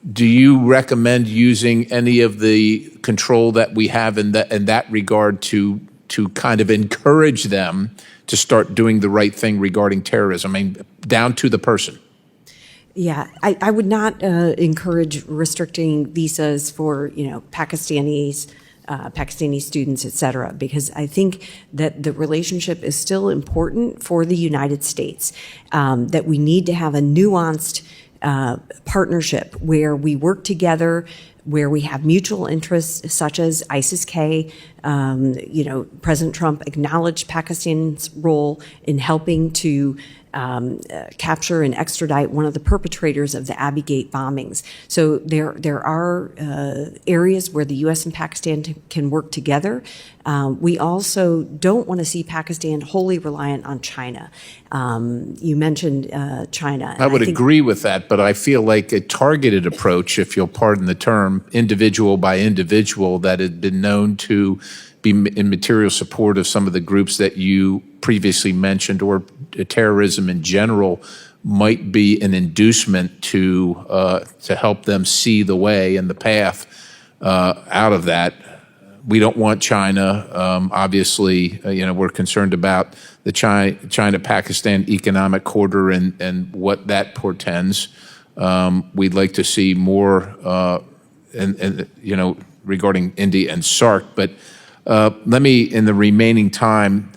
S6: Do you recommend using any of the control that we have in that regard to kind of encourage them to start doing the right thing regarding terrorism? I mean, down to the person.
S2: Yeah, I would not encourage restricting visas for, Pakistani students, et cetera, because I think that the relationship is still important for the United States, that we need to have a nuanced partnership where we work together, where we have mutual interests such as ISIS-K. President Trump acknowledged Pakistan's role in helping to capture and extradite one of the perpetrators of the Abbey Gate bombings. So there are areas where the U.S. and Pakistan can work together. We also don't want to see Pakistan wholly reliant on China. You mentioned China.
S6: I would agree with that, but I feel like a targeted approach, if you'll pardon the term, individual by individual, that had been known to be in material support of some of the groups that you previously mentioned, or terrorism in general, might be an inducement to help them see the way and the path out of that. We don't want China. Obviously, we're concerned about the China-Pakistan economic corridor and what that portends. We'd like to see more, regarding India and SARC. But let me, in the remaining time,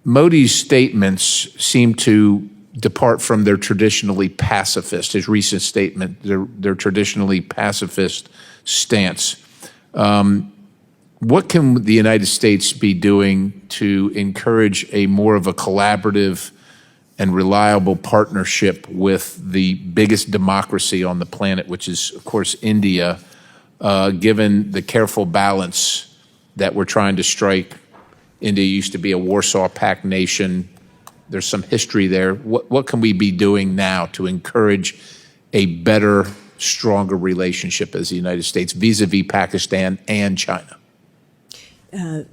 S6: Modi's statements seem to depart from their traditionally pacifist, his recent statement, their traditionally pacifist stance. What can the United States be doing to encourage a more of a collaborative and reliable partnership with the biggest democracy on the planet, which is, of course, India, given the careful balance that we're trying to strike? India used to be a Warsaw Pact nation. There's some history there. What can we be doing now to encourage a better, stronger relationship as the United States vis-a-vis Pakistan and China?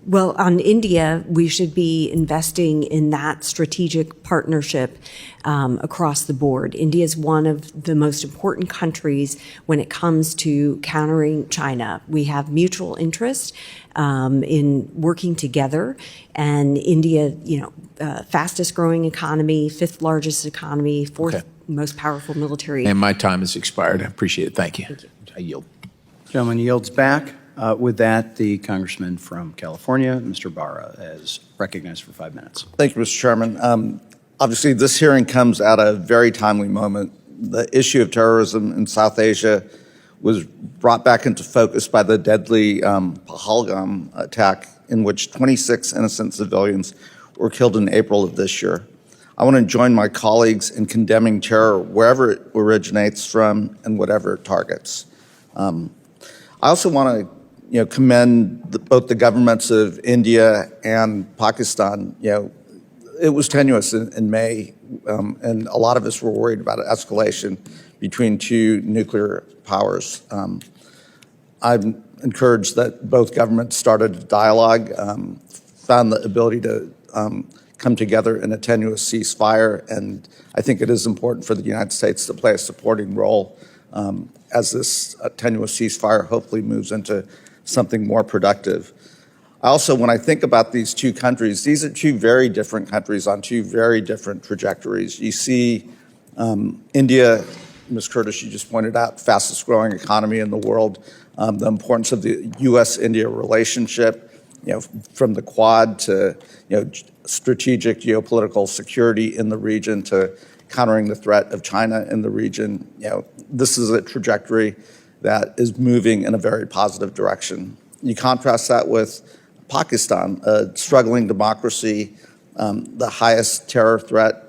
S2: Well, on India, we should be investing in that strategic partnership across the board. India is one of the most important countries when it comes to countering China. We have mutual interest in working together, and India, fastest growing economy, 5th largest economy, 4th most powerful military.
S6: And my time has expired. I appreciate it. Thank you. I yield.
S3: Gentleman yields back. With that, the congressman from California, Mr. Barra, is recognized for 5 minutes.
S1: Thank you, Mr. Chairman. Obviously, this hearing comes at a very timely moment. The issue of terrorism in South Asia was brought back into focus by the deadly Pahalgam attack, in which 26 innocent civilians were killed in April of this year. I want to join my colleagues in condemning terror wherever it originates from and whatever it targets. I also want to commend both the governments of India and Pakistan. It was tenuous in May, and a lot of us were worried about an escalation between two nuclear powers. I'm encouraged that both governments started a dialogue, found the ability to come together in a tenuous ceasefire, and I think it is important for the United States to play a supporting role as this tenuous ceasefire hopefully moves into something more productive. Also, when I think about these two countries, these are two very different countries on two very different trajectories. You see India, Ms. Curtis, you just pointed out, fastest growing economy in the world, the importance of the U.S.-India relationship, from the Quad to strategic geopolitical security in the region to countering the threat of China in the region. This is a trajectory that is moving in a very positive direction. You contrast that with Pakistan, a struggling democracy, the highest terror threat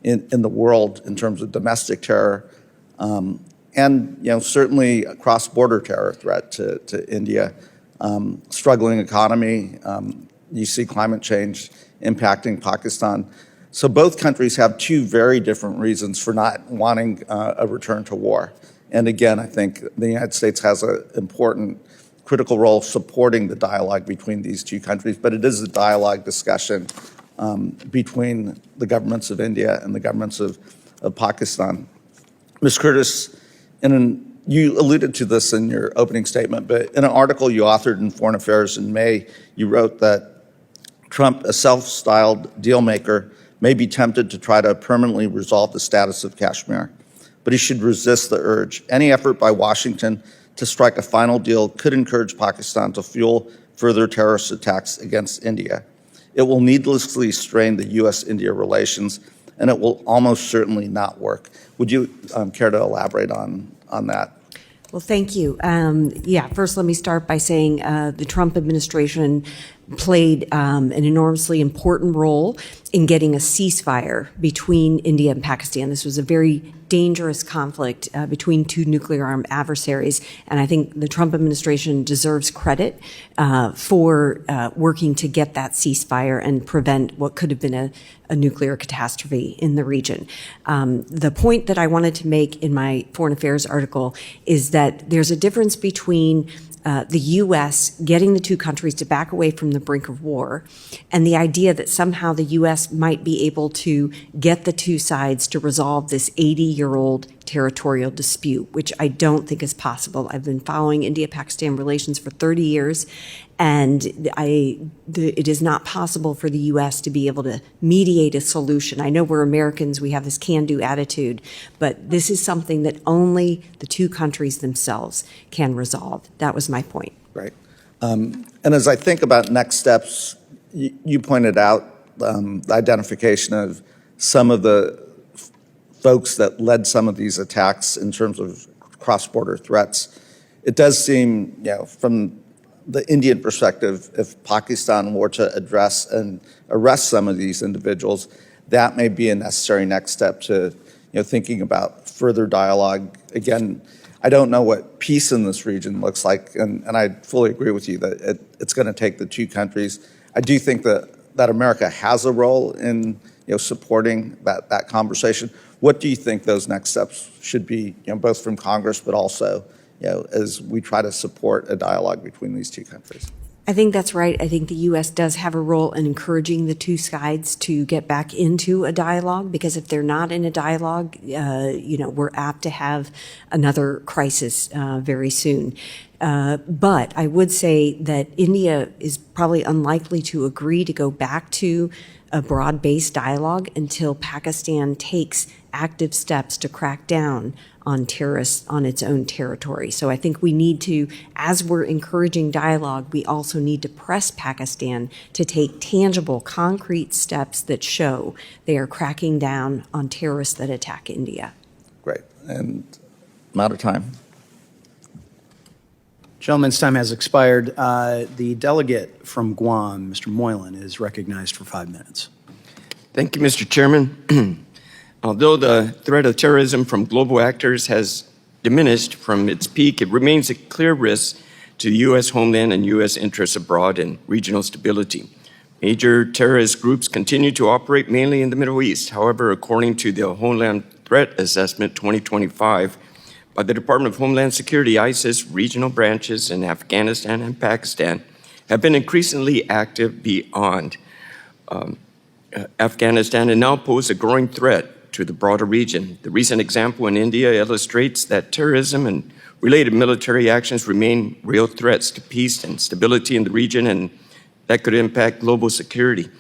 S1: in the world in terms of domestic terror, and certainly a cross-border terror threat to India. Struggling economy, you see climate change impacting Pakistan. So both countries have two very different reasons for not wanting a return to war. And again, I think the United States has an important, critical role supporting the dialogue between these two countries, but it is a dialogue discussion between the governments of India and the governments of Pakistan. Ms. Curtis, you alluded to this in your opening statement, but in an article you authored in Foreign Affairs in May, you wrote that Trump, a self-styled deal maker, may be tempted to try to permanently resolve the status of Kashmir, but he should resist the urge. Any effort by Washington to strike a final deal could encourage Pakistan to fuel further terrorist attacks against India. It will needlessly strain the U.S.-India relations, and it will almost certainly not work. Would you care to elaborate on that?
S2: Well, thank you. First, let me start by saying the Trump administration played an enormously important role in getting a ceasefire between India and Pakistan. This was a very dangerous conflict between two nuclear-armed adversaries, and I think the Trump administration deserves credit for working to get that ceasefire and prevent what could have been a nuclear catastrophe in the region. The point that I wanted to make in my Foreign Affairs article is that there's a difference between the U.S. getting the two countries to back away from the brink of war, and the idea that somehow the U.S. might be able to get the two sides to resolve this 80-year-old territorial dispute, which I don't think is possible. I've been following India-Pakistan relations for 30 years, and it is not possible for the U.S. to be able to mediate a solution. I know we're Americans, we have this can-do attitude, but this is something that only the two countries themselves can resolve. That was my point.
S1: Right. And as I think about next steps, you pointed out the identification of some of the folks that led some of these attacks in terms of cross-border threats. It does seem, from the Indian perspective, if Pakistan were to address and arrest some of these individuals, that may be a necessary next step to thinking about further dialogue. Again, I don't know what peace in this region looks like, and I fully agree with you that it's going to take the two countries. I do think that America has a role in supporting that conversation. What do you think those next steps should be, both from Congress, but also as we try to support a dialogue between these two countries?
S2: I think that's right. I think the U.S. does have a role in encouraging the two sides to get back into a dialogue, because if they're not in a dialogue, we're apt to have another crisis very soon. But I would say that India is probably unlikely to agree to go back to a broad-based dialogue until Pakistan takes active steps to crack down on terrorists on its own territory. So I think we need to, as we're encouraging dialogue, we also need to press Pakistan to take tangible, concrete steps that show they are cracking down on terrorists that attack India.
S1: Great. And I'm out of time.
S3: Gentleman's time has expired. The delegate from Guam, Mr. Moylan, is recognized for 5 minutes.
S7: Thank you, Mr. Chairman. Although the threat of terrorism from global actors has diminished from its peak, it remains a clear risk to the U.S. homeland and U.S. interests abroad and regional stability. Major terrorist groups continue to operate mainly in the Middle East. However, according to the Homeland Threat Assessment 2025 by the Department of Homeland Security, ISIS regional branches in Afghanistan and Pakistan have been increasingly active beyond Afghanistan and now pose a growing threat to the broader region. The recent example in India illustrates that terrorism and related military actions remain real threats to peace and stability in the region, and that could impact global security.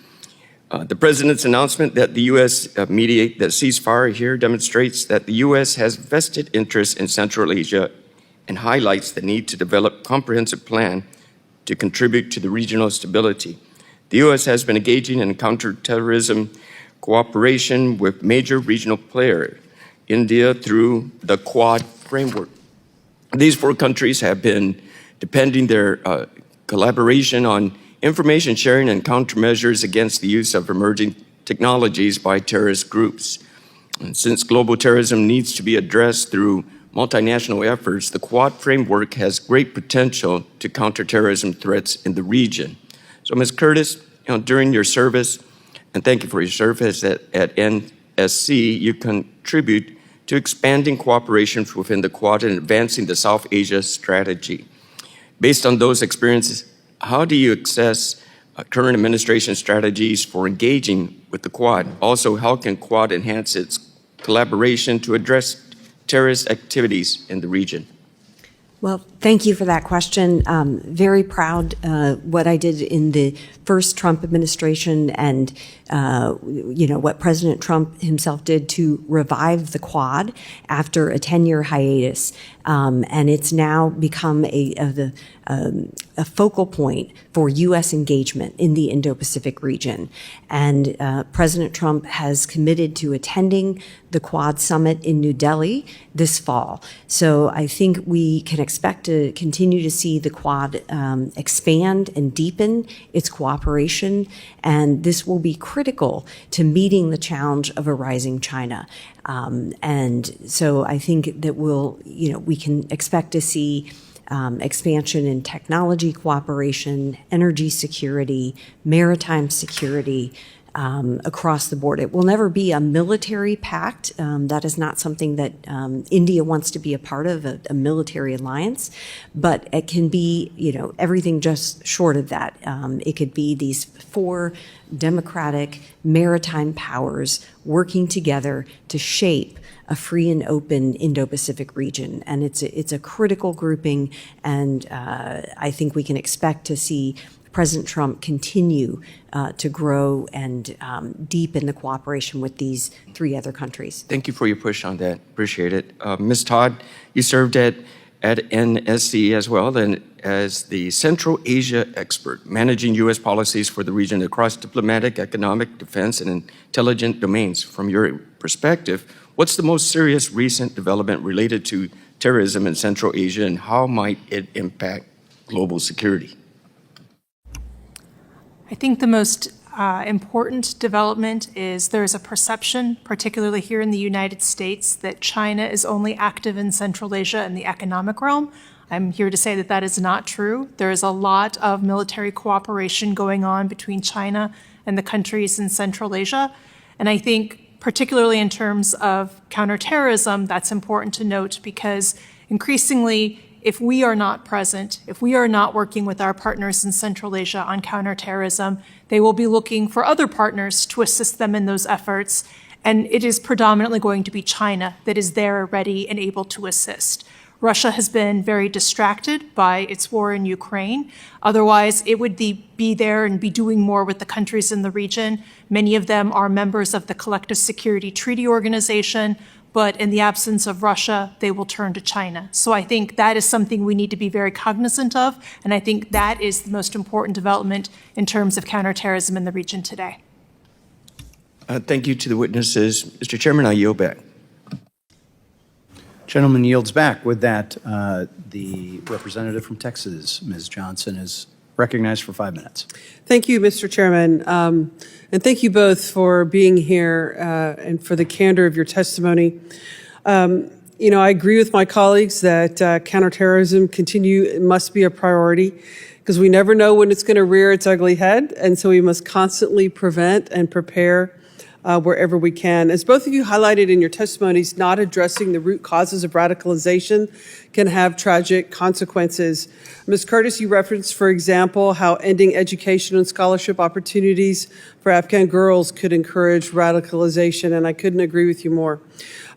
S7: The President's announcement that the U.S. mediate the ceasefire here demonstrates that the U.S. has vested interest in Central Asia and highlights the need to develop a comprehensive plan to contribute to the regional stability. The U.S. has been engaging in counterterrorism cooperation with major regional players, India through the Quad framework. These four countries have been depending their collaboration on information sharing and countermeasures against the use of emerging technologies by terrorist groups. And since global terrorism needs to be addressed through multinational efforts, the Quad framework has great potential to counter terrorism threats in the region. So, Ms. Curtis, during your service, and thank you for your service at NSC, you contribute to expanding cooperation within the Quad and advancing the South Asia strategy. Based on those experiences, how do you assess current administration strategies for engaging with the Quad? Also, how can Quad enhance its collaboration to address terrorist activities in the region?
S2: Well, thank you for that question. Very proud what I did in the first Trump administration and, what President Trump himself did to revive the Quad after a 10-year hiatus. And it's now become a focal point for U.S. engagement in the Indo-Pacific region. And President Trump has committed to attending the Quad summit in New Delhi this fall. So I think we can expect to continue to see the Quad expand and deepen its cooperation, and this will be critical to meeting the challenge of a rising China. And so I think that we can expect to see expansion in technology cooperation, energy security, maritime security, across the board. It will never be a military pact. That is not something that India wants to be a part of, a military alliance, but it can be, everything just short of that. It could be these four democratic maritime powers working together to shape a free and open Indo-Pacific region. And it's a critical grouping, and I think we can expect to see President Trump continue to grow and deepen the cooperation with these three other countries.
S7: Thank you for your push on that. Appreciate it. Ms. Todd, you served at NSC as well, and as the Central Asia expert, managing U.S. policies for the region across diplomatic, economic, defense, and intelligence domains. From your perspective, what's the most serious recent development related to terrorism in Central Asia, and how might it impact global security?
S5: I think the most important development is there is a perception, particularly here in the United States, that China is only active in Central Asia in the economic realm. I'm here to say that that is not true. There is a lot of military cooperation going on between China and the countries in Central Asia. And I think particularly in terms of counterterrorism, that's important to note because increasingly, if we are not present, if we are not working with our partners in Central Asia on counterterrorism, they will be looking for other partners to assist them in those efforts. And it is predominantly going to be China that is there, ready, and able to assist. Russia has been very distracted by its war in Ukraine. Otherwise, it would be there and be doing more with the countries in the region. Many of them are members of the Collective Security Treaty Organization, but in the absence of Russia, they will turn to China. So I think that is something we need to be very cognizant of, and I think that is the most important development in terms of counterterrorism in the region today.
S7: Thank you to the witnesses. Mr. Chairman, I yield back.
S3: Gentleman yields back. With that, the representative from Texas, Ms. Johnson, is Recognized for 5 minutes.
S8: Thank you, Mr. Chairman. And thank you both for being here and for the candor of your testimony. I agree with my colleagues that counterterrorism must be a priority because we never know when it's going to rear its ugly head. And so we must constantly prevent and prepare wherever we can. As both of you highlighted in your testimonies, not addressing the root causes of radicalization can have tragic consequences. Ms. Curtis, you referenced, for example, how ending education and scholarship opportunities for Afghan girls could encourage radicalization, and I couldn't agree with you more.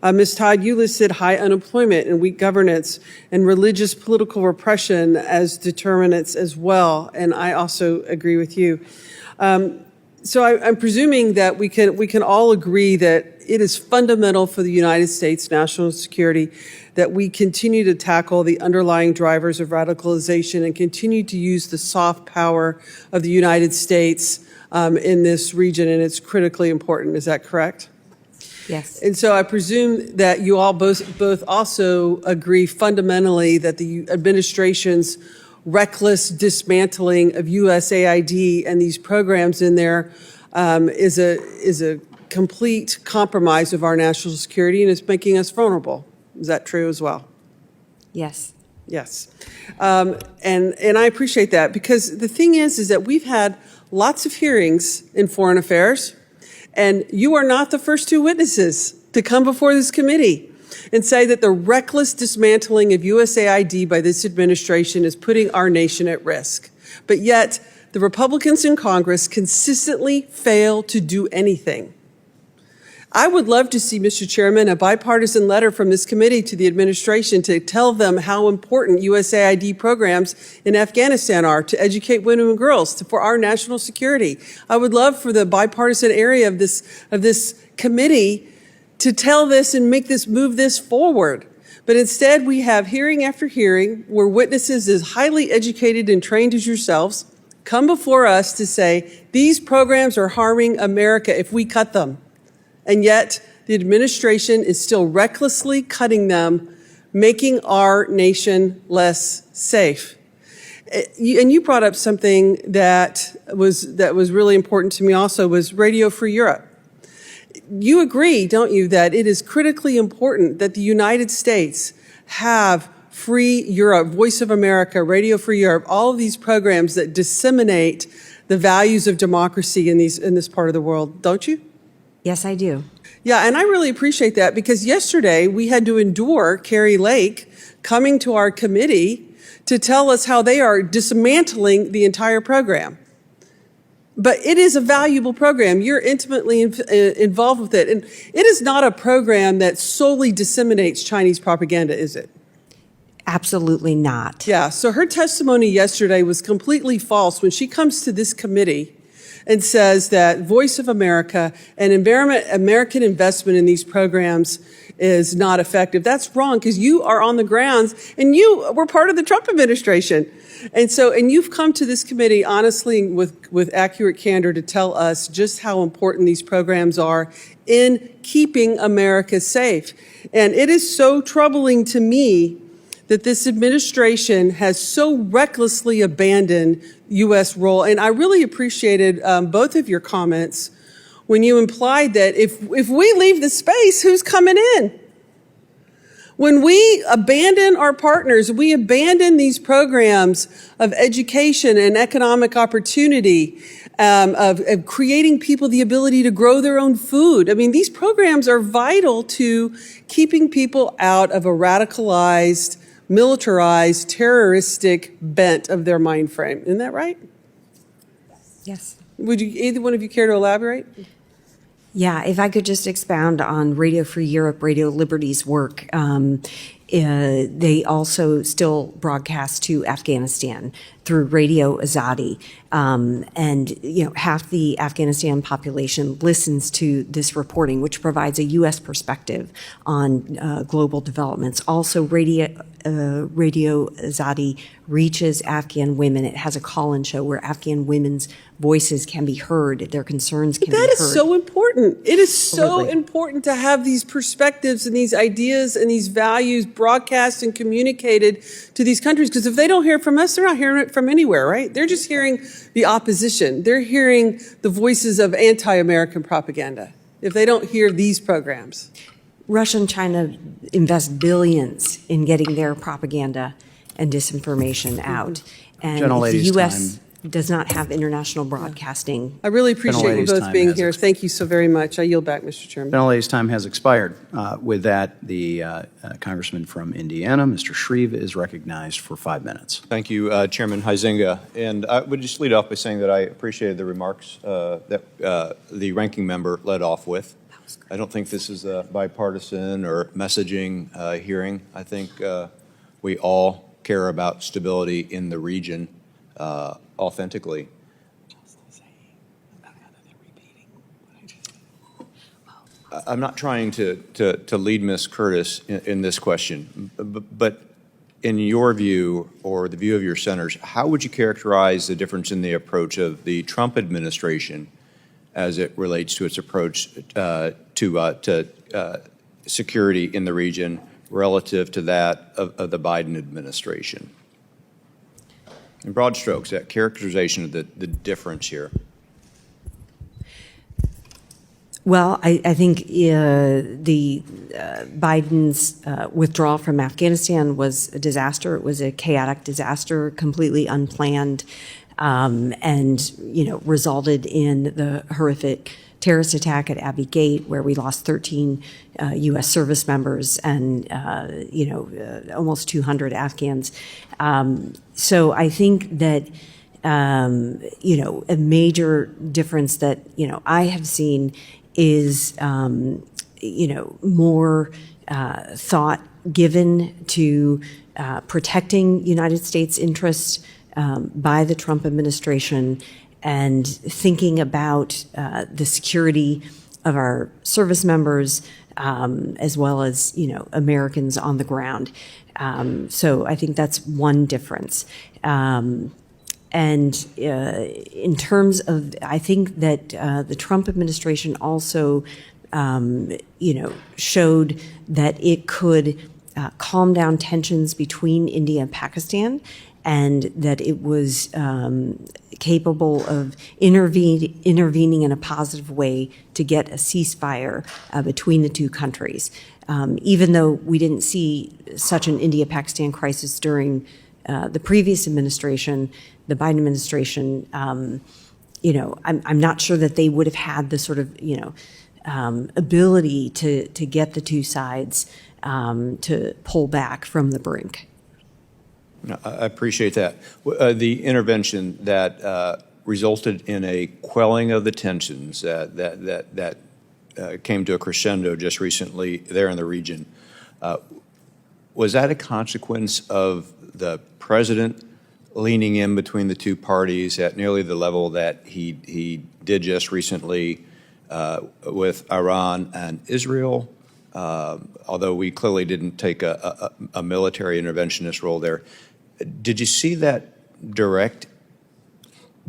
S8: Ms. Todd, you listed high unemployment and weak governance and religious political repression as determinants as well, and I also agree with you. So I'm presuming that we can all agree that it is fundamental for the United States national security that we continue to tackle the underlying drivers of radicalization and continue to use the soft power of the United States in this region, and it's critically important. Is that correct?
S2: Yes.
S8: And so I presume that you all both also agree fundamentally that the administration's reckless dismantling of USAID and these programs in there is a complete compromise of our national security and is making us vulnerable. Is that true as well?
S2: Yes.
S8: Yes. And I appreciate that because the thing is that we've had lots of hearings in foreign affairs, and you are not the first two witnesses to come before this committee and say that the reckless dismantling of USAID by this administration is putting our nation at risk. But yet, the Republicans in Congress consistently fail to do anything. I would love to see, Mr. Chairman, a bipartisan letter from this committee to the administration to tell them how important USAID programs in Afghanistan are to educate women and girls for our national security. I would love for the bipartisan area of this committee to tell this and move this forward. But instead, we have hearing after hearing where witnesses as highly educated and trained as yourselves come before us to say, these programs are harming America if we cut them. And yet, the administration is still recklessly cutting them, making our nation less safe. And you brought up something that was really important to me also, was Radio Free Europe. You agree, don't you, that it is critically important that the United States have Free Europe, Voice of America, Radio Free Europe, all of these programs that disseminate the values of democracy in this part of the world, don't you?
S2: Yes, I do.
S8: Yeah, and I really appreciate that because yesterday we had to endure Carrie Lake coming to our committee to tell us how they are dismantling the entire program. But it is a valuable program. You're intimately involved with it. And it is not a program that solely disseminates Chinese propaganda, is it?
S2: Absolutely not.
S8: Yeah, so her testimony yesterday was completely false when she comes to this committee and says that Voice of America and American investment in these programs is not effective. That's wrong because you are on the grounds and you were part of the Trump administration. And you've come to this committee honestly with accurate candor to tell us just how important these programs are in keeping America safe. And it is so troubling to me that this administration has so recklessly abandoned U.S. role. And I really appreciated both of your comments when you implied that if we leave the space, who's coming in? When we abandon our partners, we abandon these programs of education and economic opportunity, of creating people the ability to grow their own food. I mean, these programs are vital to keeping people out of a radicalized, militarized, terroristic bent of their mind frame. Isn't that right?
S2: Yes.
S8: Would either one of you care to elaborate?
S2: Yeah, if I could just expound on Radio Free Europe, Radio Liberty's work. They also still broadcast to Afghanistan through Radio Azadi. And half the Afghanistan population listens to this reporting, which provides a U.S. perspective on global developments. Also, Radio Azadi reaches Afghan women. It has a call-in show where Afghan women's voices can be heard, their concerns can be heard.
S8: That is so important. It is so
S2: Absolutely.
S8: important to have these perspectives and these ideas and these values broadcast and communicated to these countries, because if they don't hear it from us, they're not hearing it it from anywhere, right? They're just hearing the opposition. They're hearing the voices of anti-American propaganda if they don't hear these programs.
S2: Russia and China invest billions in getting their propaganda and disinformation out. And if the
S3: Gentlelady's
S2: U.S.
S3: time.
S2: does not have international broadcasting.
S8: I really appreciate you
S3: Gentlelady's
S8: both
S3: time
S8: being
S3: has
S8: here.
S3: expired.
S8: Thank you so very much. I yield back, Mr. Chairman.
S3: Gentlelady's time has expired. With that, the Congressman from Indiana, Mr. Shreve, is recognized for 5 minutes.
S9: Thank you, Chairman Huizenga. And I would just lead off by saying that I appreciated the remarks that the ranking member led off with. I don't think this is a bipartisan or messaging hearing. I think we all care about stability in the region authentically. I'm not trying to lead Ms. Curtis in this question, but in your view or the view of your senators, how would you characterize the difference in the approach of the Trump administration as it relates to its approach to security in the region relative to that of the Biden administration? In broad strokes, that characterization of the difference here.
S2: Well, I think the Biden's withdrawal from Afghanistan was a disaster. It was a chaotic disaster, completely unplanned, and resulted in the horrific terrorist attack at Abbey Gate, where we lost 13 U.S. service members and almost 200 Afghans. So I think that a major difference that I have seen is more thought given to protecting United States interests by the Trump administration and thinking about the security of our service members as well as Americans on the ground. So I think that's one difference. And in terms of, I think that the Trump administration also, showed that it could calm down tensions between India and Pakistan, and that it was capable of intervening in a positive way to get a ceasefire between the two countries. Even though we didn't see such an India-Pakistan crisis during the previous administration, the Biden administration, I'm not sure that they would have had the sort of, ability to get the two sides to pull back from the brink.
S9: I appreciate that. The intervention that resulted in a quelling of the tensions that came to a crescendo just recently there in the region, was that a consequence of the president leaning in between the two parties at nearly the level that he did just recently with Iran and Israel? Although we clearly didn't take a military interventionist role there. Did you see that direct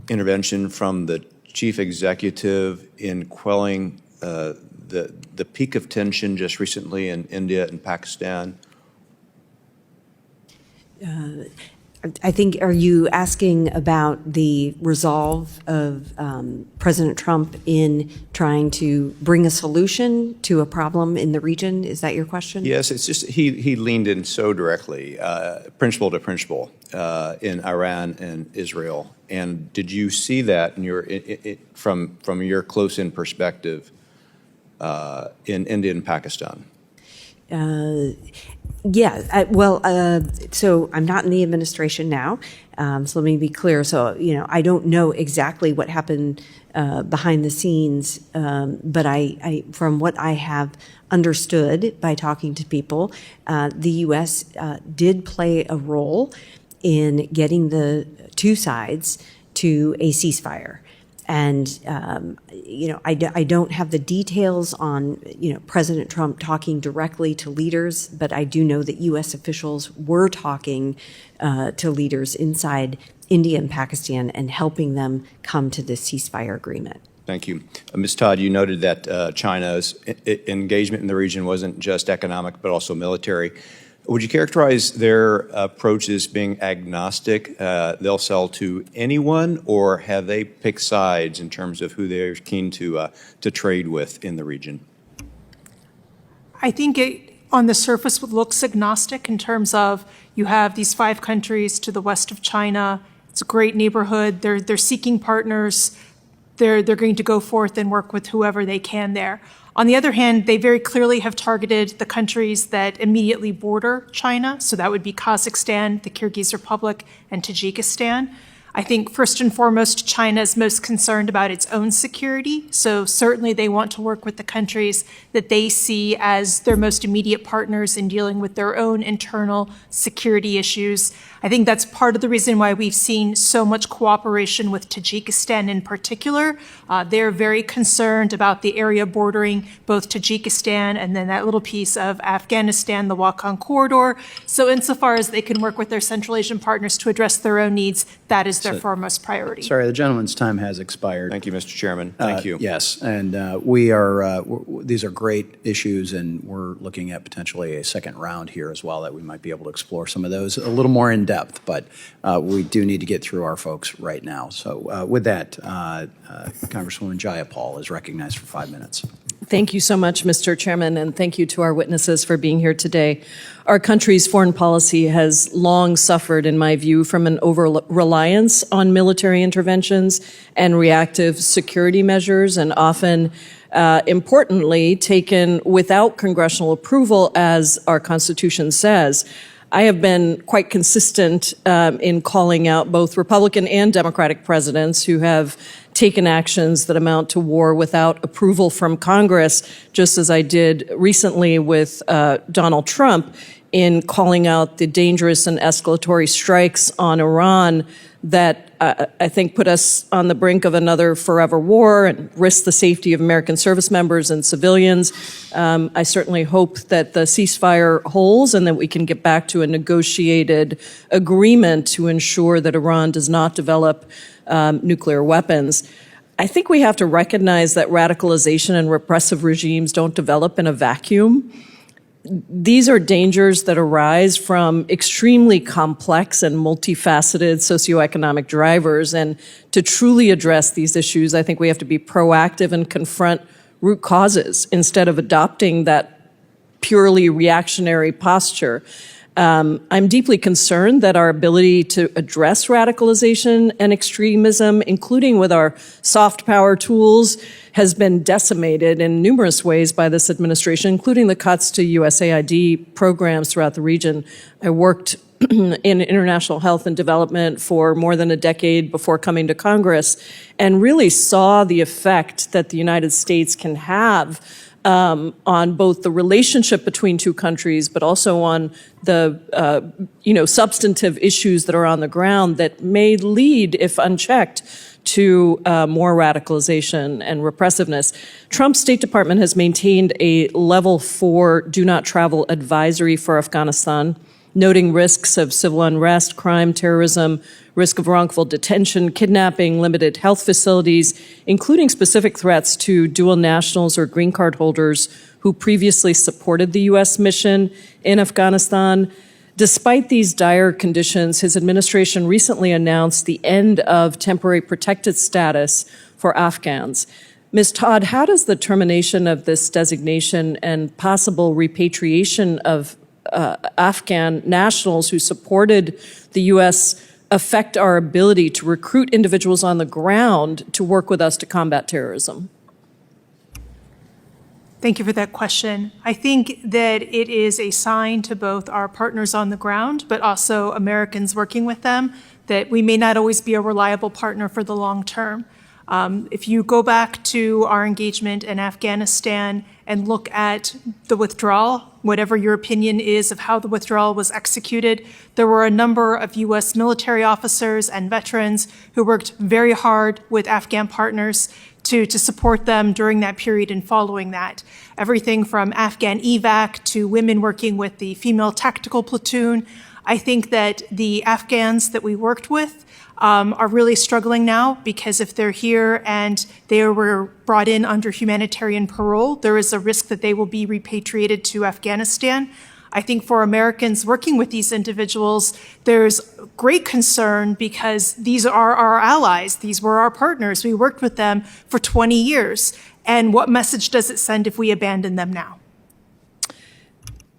S9: intervention from the chief executive in quelling the peak of tension just recently in India and Pakistan?
S2: I think, are you asking about the resolve of President Trump in trying to bring a solution to a problem in the region? Is that your question?
S9: Yes, it's just he leaned in so directly, principle to principle, in Iran and Israel. And did you see that in your from your close-in perspective in India and Pakistan?
S2: Yeah, so I'm not in the administration now, so let me be clear. So, I don't know exactly what happened behind the scenes, but I from what I have understood by talking to people, the U.S. Did play a role in getting the two sides to a ceasefire. And, I don't have the details on, President Trump talking directly to leaders, but I do know that U.S. officials were talking to leaders inside India and Pakistan and helping them come to this ceasefire agreement.
S9: Thank you. Ms. Todd, you noted that China's engagement in the region wasn't just economic, but also military. Would you characterize their approach as being agnostic? They'll sell to anyone, or have they picked sides in terms of who they're keen to trade with in the region?
S5: I think it, on the surface, looks agnostic in terms of you have these 5 countries to the west of China. It's a great neighborhood. They're seeking partners. They're going to go forth and work with whoever they can there. On the other hand, they very clearly have targeted the countries that immediately border China. So that would be Kazakhstan, the Kyrgyz Republic, and Tajikistan. I think first and foremost, China is most concerned about its own security. So certainly they want to work with the countries that they see as their most immediate partners in dealing with their own internal security issues. I think that's part of the reason why we've seen so much cooperation with Tajikistan in particular. They're very concerned about the area bordering both Tajikistan and then that little piece of Afghanistan, the Wakhan corridor. So insofar as they can work with their Central Asian partners to address their own needs, that is their foremost priority.
S3: Sorry, the gentleman's time has expired.
S9: Thank you, Mr. Chairman. Thank you.
S3: Yes, and we are, these are great issues, and we're looking at potentially a second round here as well, that we might be able to explore some of those a little more in depth, but we do need to get through our folks right now. So with that, Congresswoman Jayapal is recognized for 5 minutes.
S10: Thank you so much, Mr. Chairman, and thank you to our witnesses for being here today. Our country's foreign policy has long suffered, in my view, from an over-reliance on military interventions and reactive security measures, and often, importantly, taken without congressional approval, as our Constitution says. I have been quite consistent in calling out both Republican and Democratic presidents who have taken actions that amount to war without approval from Congress, just as I did recently with Donald Trump in calling out the dangerous and escalatory strikes on Iran that I think put us on the brink of another forever war and risk the safety of American service members and civilians. I certainly hope that the ceasefire holds and that we can get back to a negotiated agreement to ensure that Iran does not develop nuclear weapons. I think we have to recognize that radicalization and repressive regimes don't develop in a vacuum. These are dangers that arise from extremely complex and multifaceted socioeconomic drivers. And to truly address these issues, I think we have to be proactive and confront root causes instead of adopting that purely reactionary posture. I'm deeply concerned that our ability to address radicalization and extremism, including with our soft power tools, has been decimated in numerous ways by this administration, including the cuts to USAID programs throughout the region. I worked in international health and development for more than a decade before coming to Congress and really saw the effect that the United States can have on both the relationship between two countries, but also on the substantive issues that are on the ground that may lead, if unchecked, to more radicalization and repressiveness. Trump's State Department has maintained a level 4 do not travel advisory for Afghanistan, noting risks of civil unrest, crime, terrorism, risk of wrongful detention, kidnapping, limited health facilities, including specific threats to dual nationals or green card holders who previously supported the U.S. mission in Afghanistan. Despite these dire conditions, his administration recently announced the end of temporary protected status for Afghans. Ms. Todd, how does the termination of this designation and possible repatriation of Afghan nationals who supported the U.S. affect our ability to recruit individuals on the ground to work with us to combat terrorism?
S5: Thank you for that question. I think that it is a sign to both our partners on the ground, but also Americans working with them, that we may not always be a reliable partner for the long term. If you go back to our engagement in Afghanistan and look at the withdrawal, whatever your opinion is of how the withdrawal was executed, there were a number of U.S. military officers and veterans who worked very hard with Afghan partners to support them during that period and following that. Everything from Afghan evac to women working with the female tactical platoon. I think that the Afghans that we worked with are really struggling now because if they're here and they were brought in under humanitarian parole, there is a risk that they will be repatriated to Afghanistan. I think for Americans working with these individuals, there's great concern because these are our allies. These were our partners. We worked with them for 20 years. And what message does it send if we abandon them now?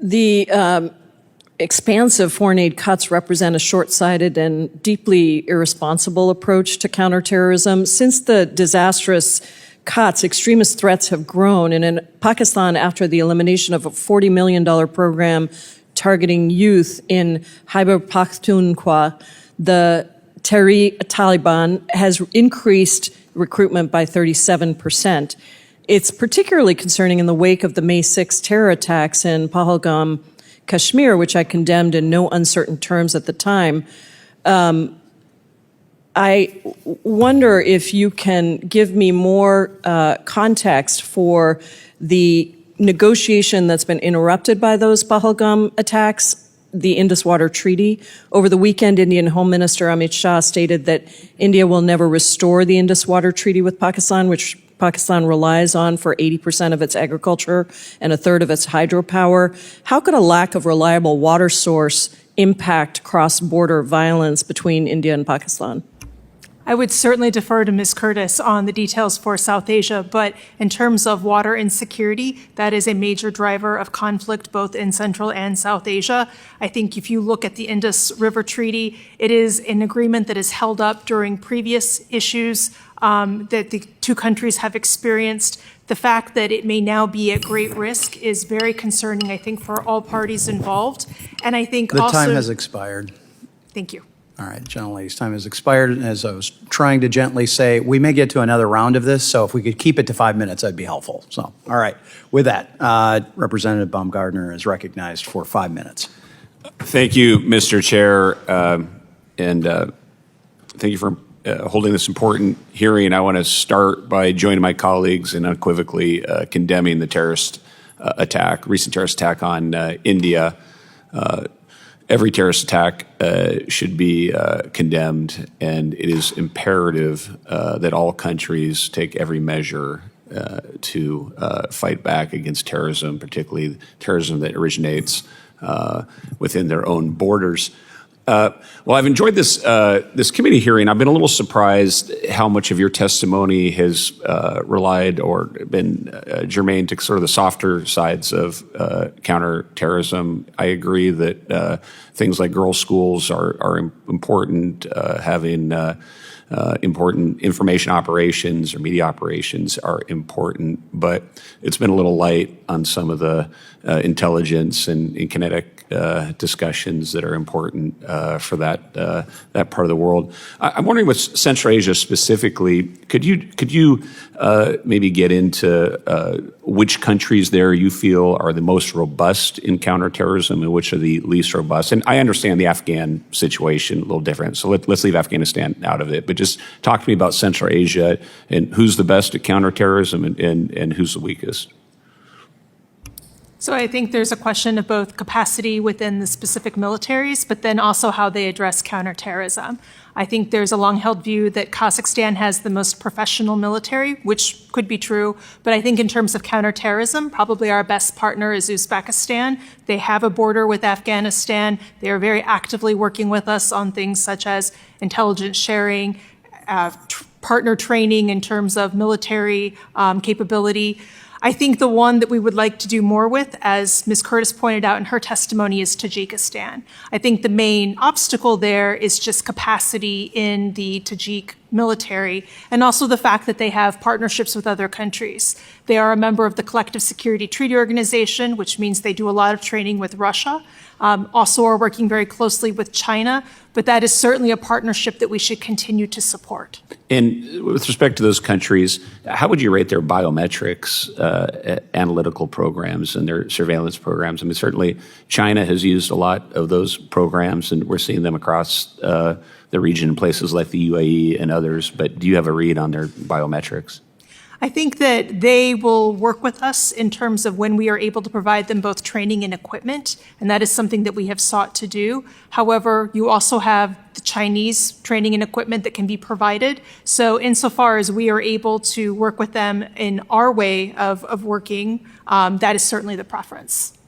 S10: The expansive foreign aid cuts represent a short-sighted and deeply irresponsible approach to counterterrorism. Since the disastrous cuts, extremist threats have grown. And in Pakistan, after the elimination of a $40 million program targeting youth in Khyber Pakhtunkhwa, the Taliban has increased recruitment by 37%. It's particularly concerning in the wake of the May 6 terror attacks in Pahalgam, Kashmir, which I condemned in no uncertain terms at the time. I wonder if you can give me more context for the negotiation that's been interrupted by those Pahalgam attacks, the Indus Water Treaty. Over the weekend, Indian Home Minister Amit Shah stated that India will never restore the Indus Water Treaty with Pakistan, which Pakistan relies on for 80% of its agriculture and a third of its hydropower. How could a lack of reliable water source impact cross-border violence between India and Pakistan?
S5: I would certainly defer to Ms. Curtis on the details for South Asia, but in terms of water insecurity, that is a major driver of conflict both in Central and South Asia. I think if you look at the Indus River Treaty, it is an agreement that is held up during previous issues that the two countries have experienced. The fact that it may now be at great risk is very concerning, I think, for all parties involved. And I think
S3: The time has expired.
S5: Thank you.
S3: All right, gentlelady's time has expired. And as I was trying to gently say, we may get to another round of this, so if we could keep it to 5 minutes, that'd be helpful. So, all right. With that, Representative Baumgardner is recognized for 5 minutes.
S11: Thank you, Mr. Chair, and thank you for holding this important hearing. I want to start by joining my colleagues in unequivocally condemning the recent terrorist attack on India. Every terrorist attack should be condemned, and it is imperative that all countries take every measure to fight back against terrorism, particularly terrorism that originates within their own borders. Well, I've enjoyed this committee hearing. I've been a little surprised how much of your testimony has relied or been germane to sort of the softer sides of counterterrorism. I agree that things like girls' schools are important. Having important information operations or media operations are important, but it's been a little light on some of the intelligence and kinetic discussions that are important for that part of the world. I'm wondering with Central Asia specifically, could you maybe get into which countries there you feel are the most robust in counterterrorism and which are the least robust? And I understand the Afghan situation a little different, so let's leave Afghanistan out of it. But just talk to me about Central Asia and who's the best at counterterrorism and who's the weakest.
S5: So I think there's a question of both capacity within the specific militaries, but then also how they address counterterrorism. I think there's a long-held view that Kazakhstan has the most professional military, which could be true, but I think in terms of counterterrorism, probably our best partner is Uzbekistan. They have a border with Afghanistan. They are very actively working with us on things such as intelligence sharing, partner training in terms of military capability. I think the one that we would like to do more with, as Ms. Curtis pointed out in her testimony, is Tajikistan. I think the main obstacle there is just capacity in the Tajik military, and also the fact that they have partnerships with other countries. They are a member of the Collective Security Treaty Organization, which means they do a lot of training with Russia, also are working very closely with China, but that is certainly a partnership that we should continue to support.
S11: And with respect to those countries, how would you rate their biometrics analytical programs and their surveillance programs? I mean, certainly China has used a lot of those programs, and we're seeing them across the region in places like the UAE and others, but do you have a read on their biometrics?
S5: I think that they will work with us in terms of when we are able to provide them both training and equipment, and that is something that we have sought to do. However, you also have the Chinese training and equipment that can be provided. So insofar as we are able to work with them in our way of working, that is certainly the preference.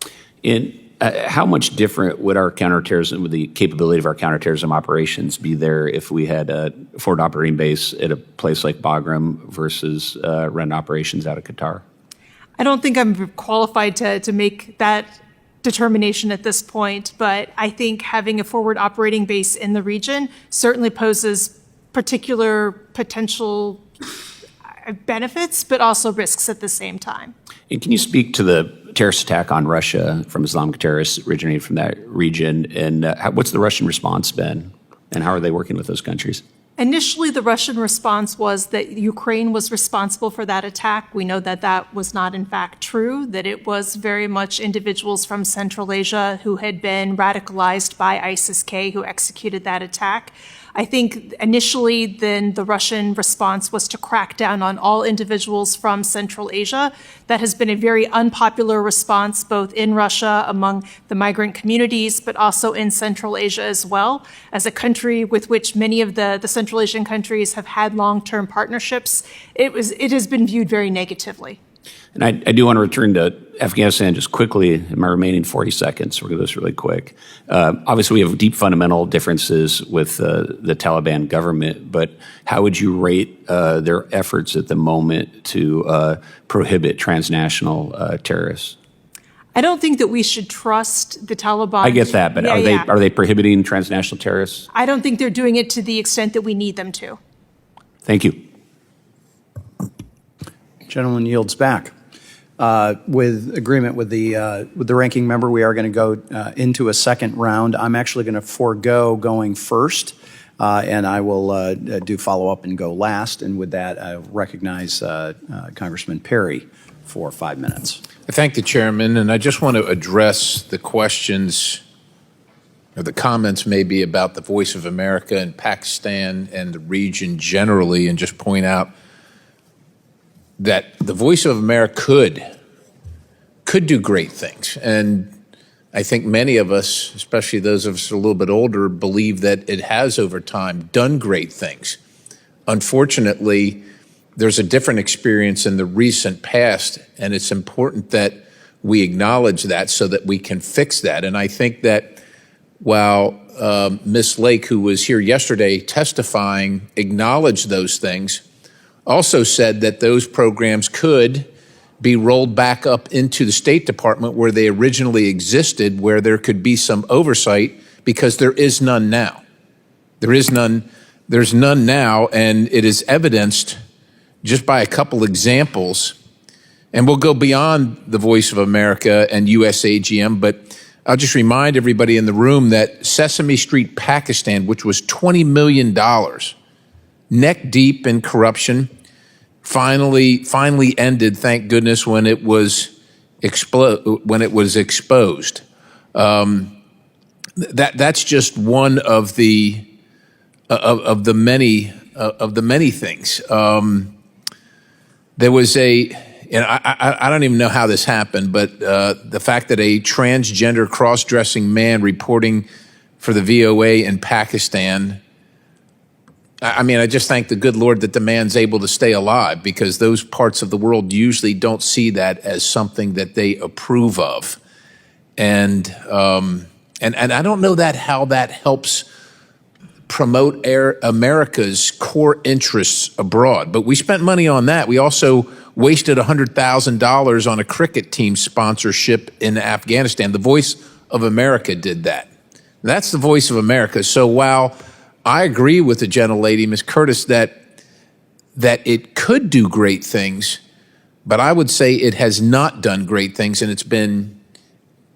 S11: In How much different would our counterterrorism, would the capability of our counterterrorism operations be there if we had a forward operating base at a place like Bagram versus run operations out of Qatar?
S5: I don't think I'm qualified to make that determination at this point, but I think having a forward operating base in the region certainly poses particular potential benefits, but also risks at the same time.
S11: And can you speak to the terrorist attack on Russia from Islamic terrorists originating from that region, and what's the Russian response been, and how are they working with those countries?
S5: Initially, the Russian response was that Ukraine was responsible for that attack. We know that that was not, in fact, true, that it was very much individuals from Central Asia who had been radicalized by ISIS-K who executed that attack. I think initially then the Russian response was to crack down on all individuals from Central Asia. That has been a very unpopular response both in Russia among the migrant communities, but also in Central Asia as well. As a country with which many of the Central Asian countries have had long-term partnerships, it has been viewed very negatively.
S11: And I do want to return to Afghanistan just quickly in my remaining 40 seconds. We're going to do this really quick. Obviously, we have deep fundamental differences with the Taliban government, but how would you rate their efforts at the moment to prohibit transnational terrorists?
S5: I don't think that we should trust the Taliban.
S11: I get that, but are they prohibiting transnational terrorists?
S5: I don't think they're doing it to the extent that we need them to.
S11: Thank you.
S3: Gentleman yields back. With agreement with the ranking member, we are going to go into a second round. I'm actually going to forego going first, and I will do follow up and go last. And with that, I recognize Congressman Perry for 5 minutes.
S6: I thank the chairman, and I just want to address the questions or the comments maybe about the Voice of America and Pakistan and the region generally, and just point out that the Voice of America could do great things. And I think many of us, especially those of us a little bit older, believe that it has over time done great things. Unfortunately, there's a different experience in the recent past, and it's important that we acknowledge that so that we can fix that. And I think that while Ms. Lake, who was here yesterday testifying, acknowledged those things, also said that those programs could be rolled back up into the State Department where they originally existed, where there could be some oversight, because there is none now. There's none now, and it is evidenced just by a couple examples. And we'll go beyond the Voice of America and USAGM, but I'll just remind everybody in the room that Sesame Street Pakistan, which was $20 million, neck deep in corruption, finally ended, thank goodness, when it was exposed. That's just one of the many things. There was I don't even know how this happened, but the fact that a transgender cross-dressing man reporting for the VOA in Pakistan, I mean, I just thank the good Lord that the man's able to stay alive, because those parts of the world usually don't see that as something that they approve of. And I don't know how that helps promote America's core interests abroad. But we spent money on that. We also wasted $100,000 on a cricket team sponsorship in Afghanistan. The Voice of America did that. That's the Voice of America. So while I agree with the gentlelady, Ms. Curtis, that it could do great things, but I would say it has not done great things, and it's been,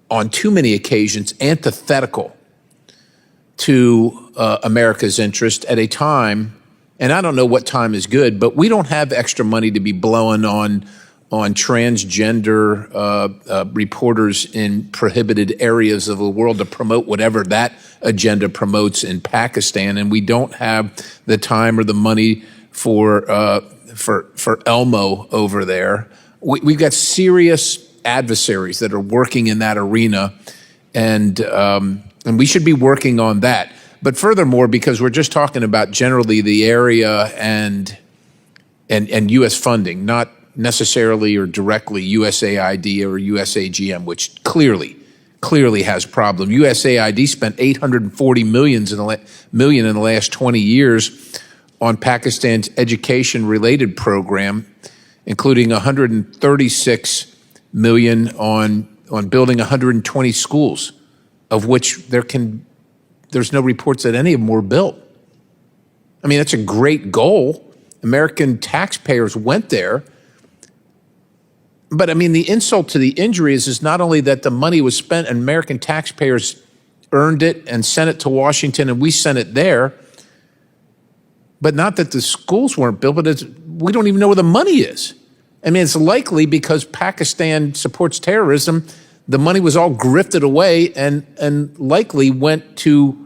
S6: on too many occasions, antithetical to America's interest at a time, and I don't know what time is good, but we don't have extra money to be blowing on transgender reporters in prohibited areas of the world to promote whatever that agenda promotes in Pakistan, and we don't have the time or the money for Elmo over there. We've got serious adversaries that are working in that arena, and we should be working on that. But furthermore, because we're just talking about generally the area and U.S. funding, not necessarily or directly USAID or USAGM, which clearly clearly has problem. USAID spent $840 million in the last 20 years on Pakistan's education-related program, including $136 million on building 120 schools, of which there's no reports that any of them were built. I mean, that's a great goal. American taxpayers went there. But I mean, the insult to the injury is not only that the money was spent and American taxpayers earned it and sent it to Washington and we sent it there, but not that the schools weren't built, but we don't even know where the money is. I mean, it's likely because Pakistan supports terrorism, the money was all grifted away and likely went to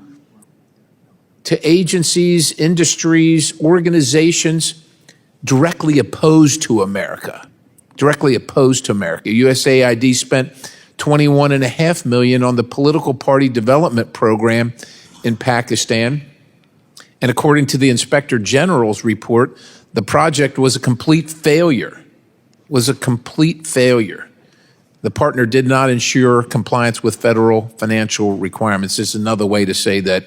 S6: agencies, industries, organizations directly opposed to America. USAID spent $21.5 million on the political party development program in Pakistan. And according to the Inspector General's report, the project was a complete failure. The partner did not ensure compliance with federal financial requirements. This is another way to say that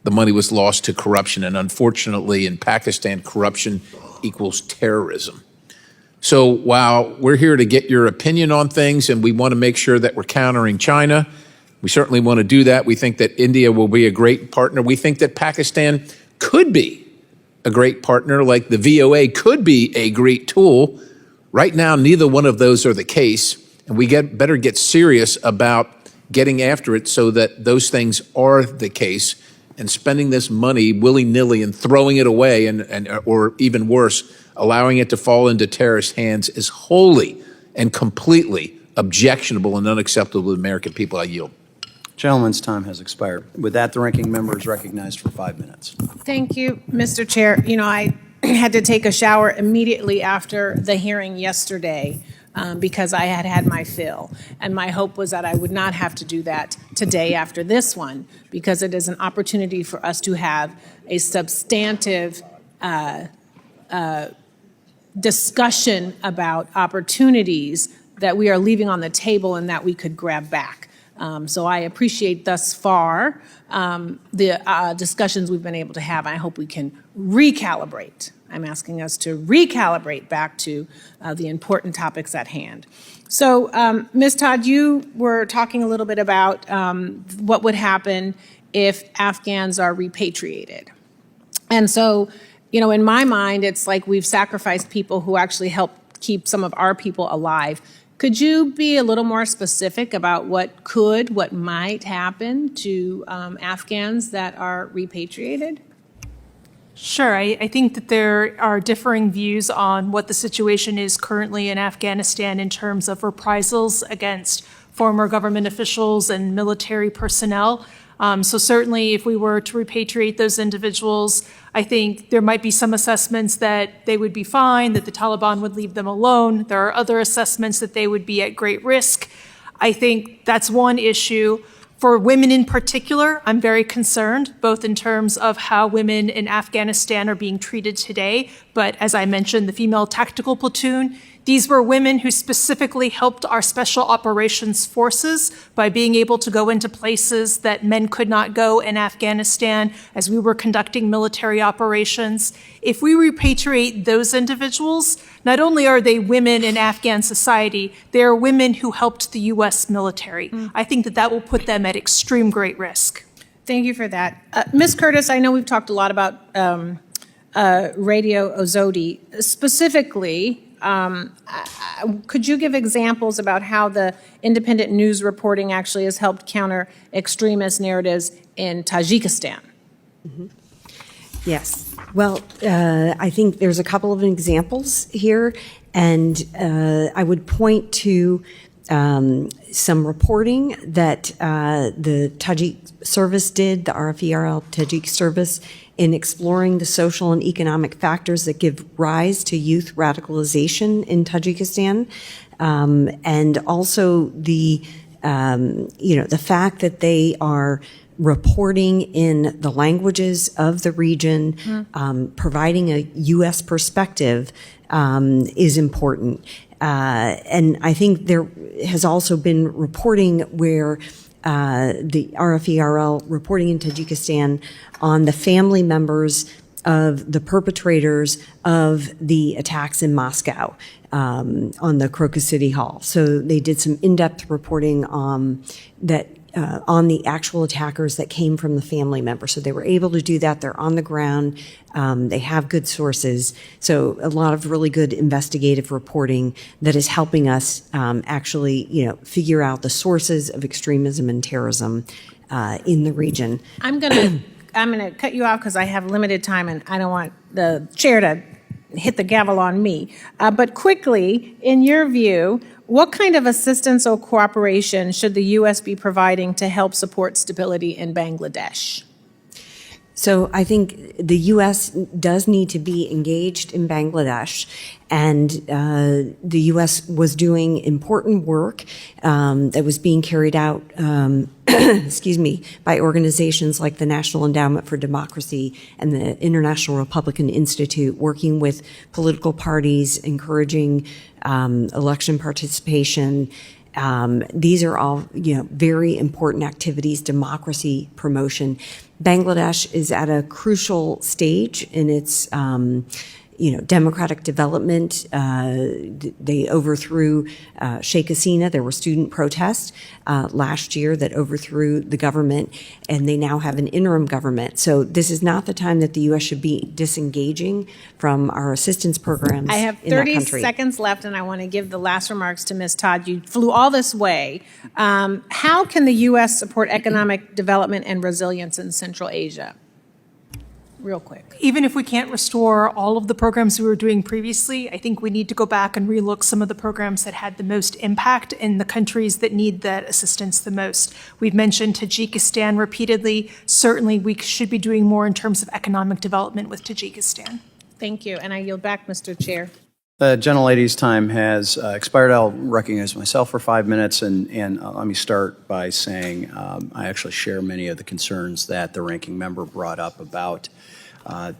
S6: the money was lost to corruption. And unfortunately, in Pakistan, corruption equals terrorism. So while we're here to get your opinion on things and we want to make sure that we're countering China, we certainly want to do that. We think that India will be a great partner. We think that Pakistan could be a great partner, like the VOA could be a great tool. Right now, neither one of those are the case, and we better get serious about getting after it so that those things are the case, and spending this money willy-nilly and throwing it away or even worse, allowing it to fall into terrorist hands is wholly and completely objectionable and unacceptable to the American people. I yield.
S3: Gentleman's time has expired. With that, the ranking member is recognized for 5 minutes.
S4: Thank you, Mr. Chair. You know, I had to take a shower immediately after the hearing yesterday because I had my fill. And my hope was that I would not have to do that today after this one, because it is an opportunity for us to have a substantive discussion about opportunities that we are leaving on the table and that we could grab back. So I appreciate thus far the discussions we've been able to have. I hope we can recalibrate. I'm asking us to recalibrate back to the important topics at hand. So, Ms. Todd, you were talking a little bit about what would happen if Afghans are repatriated. And so, you know, in my mind, it's like we've sacrificed people who actually help keep some of our people alive. Could you be a little more specific about what might happen to Afghans that are repatriated?
S5: Sure. I think that there are differing views on what the situation is currently in Afghanistan in terms of reprisals against former government officials and military personnel. So certainly if we were to repatriate those individuals, I think there might be some assessments that they would be fine, that the Taliban would leave them alone. There are other assessments that they would be at great risk. I think that's one issue. For women in particular, I'm very concerned, both in terms of how women in Afghanistan are being treated today, but as I mentioned, the female tactical platoon, these were women who specifically helped our special operations forces by being able to go into places that men could not go in Afghanistan as we were conducting military operations. If we repatriate those individuals, not only are they women in Afghan society, they are women who helped the U.S. military. I think that that will put them at extreme great risk.
S4: Thank you for that. Ms. Curtis, I know we've talked a lot about Radio Ozodi. Specifically, could you give examples about how the independent news reporting actually has helped counter extremist narratives in Tajikistan?
S2: Mm-hmm. Yes. Well, I think there's a couple of examples here, and I would point to some reporting that the Tajik service did, the RFERL Tajik service, in exploring the social and economic factors that give rise to youth radicalization in Tajikistan, and also the the fact that they are reporting in the languages of the region, providing a U.S. perspective is important. And I think there has also been reporting where the RFERL reporting in Tajikistan on the family members of the perpetrators of the attacks in Moscow on the Crocus City Hall. So they did some in-depth reporting that on the actual attackers that came from the family members. So they were able to do that. They're on the ground. They have good sources. So a lot of really good investigative reporting that is helping us actually, figure out the sources of extremism and terrorism in the region.
S4: I'm gonna cut you off because I have limited time and I don't want the chair to hit the gavel on me. But quickly, in your view, what kind of assistance or cooperation should the U.S. be providing to help support stability in Bangladesh?
S2: So I think the U.S. does need to be engaged in Bangladesh, and the U.S. was doing important work that was being carried out, by organizations like the National Endowment for Democracy and the International Republican Institute, working with political parties, encouraging election participation. These are all, very important activities, democracy promotion. Bangladesh is at a crucial stage in its, democratic development. They overthrew Sheikh Hasina. There were student protests last year that overthrew the government, and they now have an interim government. So this is not the time that the U.S. should be disengaging from our assistance programs.
S4: I have
S2: in that
S4: 30
S2: country.
S4: seconds left, and I want to give the last remarks to Ms. Todd. You flew all this way. How can the U.S. support economic development and resilience in Central Asia? Real quick.
S5: Even if we can't restore all of the programs we were doing previously, I think we need to go back and relook some of the programs that had the most impact in the countries that need that assistance the most. We've mentioned Tajikistan repeatedly. Certainly, we should be doing more in terms of economic development with Tajikistan.
S4: Thank you, and I yield back, Mr. Chair.
S3: The gentlelady's time has expired. I'll recognize myself for 5 minutes, and let me start by saying I actually share many of the concerns that the ranking member brought up about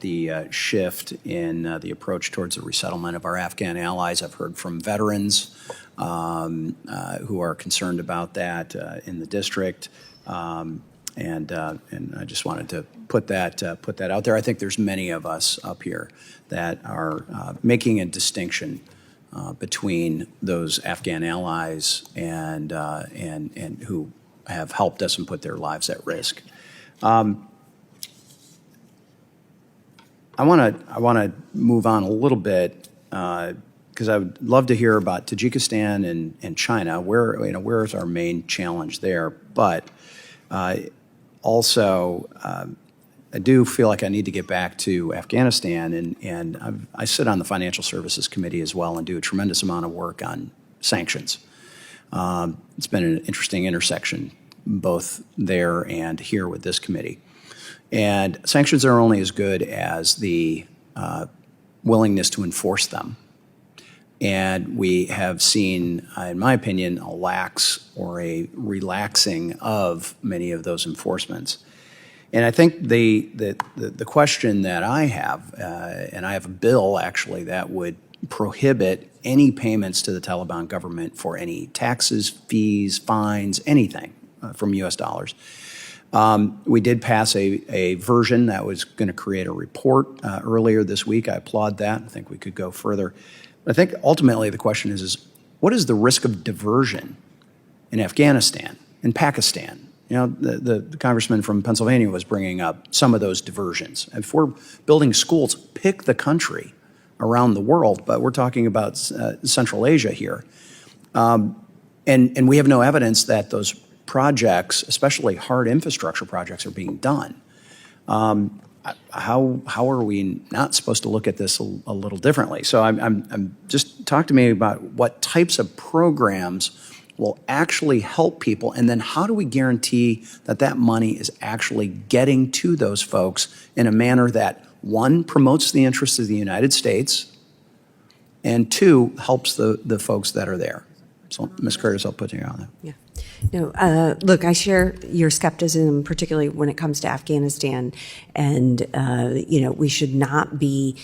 S3: the shift in the approach towards the resettlement of our Afghan allies. I've heard from veterans who are concerned about that in the district, and I just wanted to put that out there. I think there's many of us up here that are making a distinction between those Afghan allies and who have helped us and put their lives at risk. I want to move on a little bit because I would love to hear about Tajikistan and China. Where is our main challenge there? But also, I do feel like I need to get back to Afghanistan, and I sit on the Financial Services Committee as well and do a tremendous amount of work on sanctions. It's been an interesting intersection both there and here with this committee. And sanctions are only as good as the willingness to enforce them. And we have seen, in my opinion, a lax or a relaxing of many of those enforcements. And I think the question that I have, and I have a bill actually that would prohibit any payments to the Taliban government for any taxes, fees, fines, anything from U.S. dollars. We did pass a version that was going to create a report earlier this week. I applaud that. I think we could go further. But I think ultimately the question is what is the risk of diversion in Afghanistan, in Pakistan? The congressman from Pennsylvania was bringing up some of those diversions. If we're building schools, pick the country around the world, but we're talking about Central Asia here. And we have no evidence that those projects, especially hard infrastructure projects, are being done. How are we not supposed to look at this a little differently? So I'm just talk to me about what types of programs will actually help people, and then how do we guarantee that that money is actually getting to those folks in a manner that, one, promotes the interests of the United States, and two, helps the folks that are there. So, Ms. Curtis, I'll put you on that.
S2: Yeah. No, look, I share your skepticism, particularly when it comes to Afghanistan, and we should not be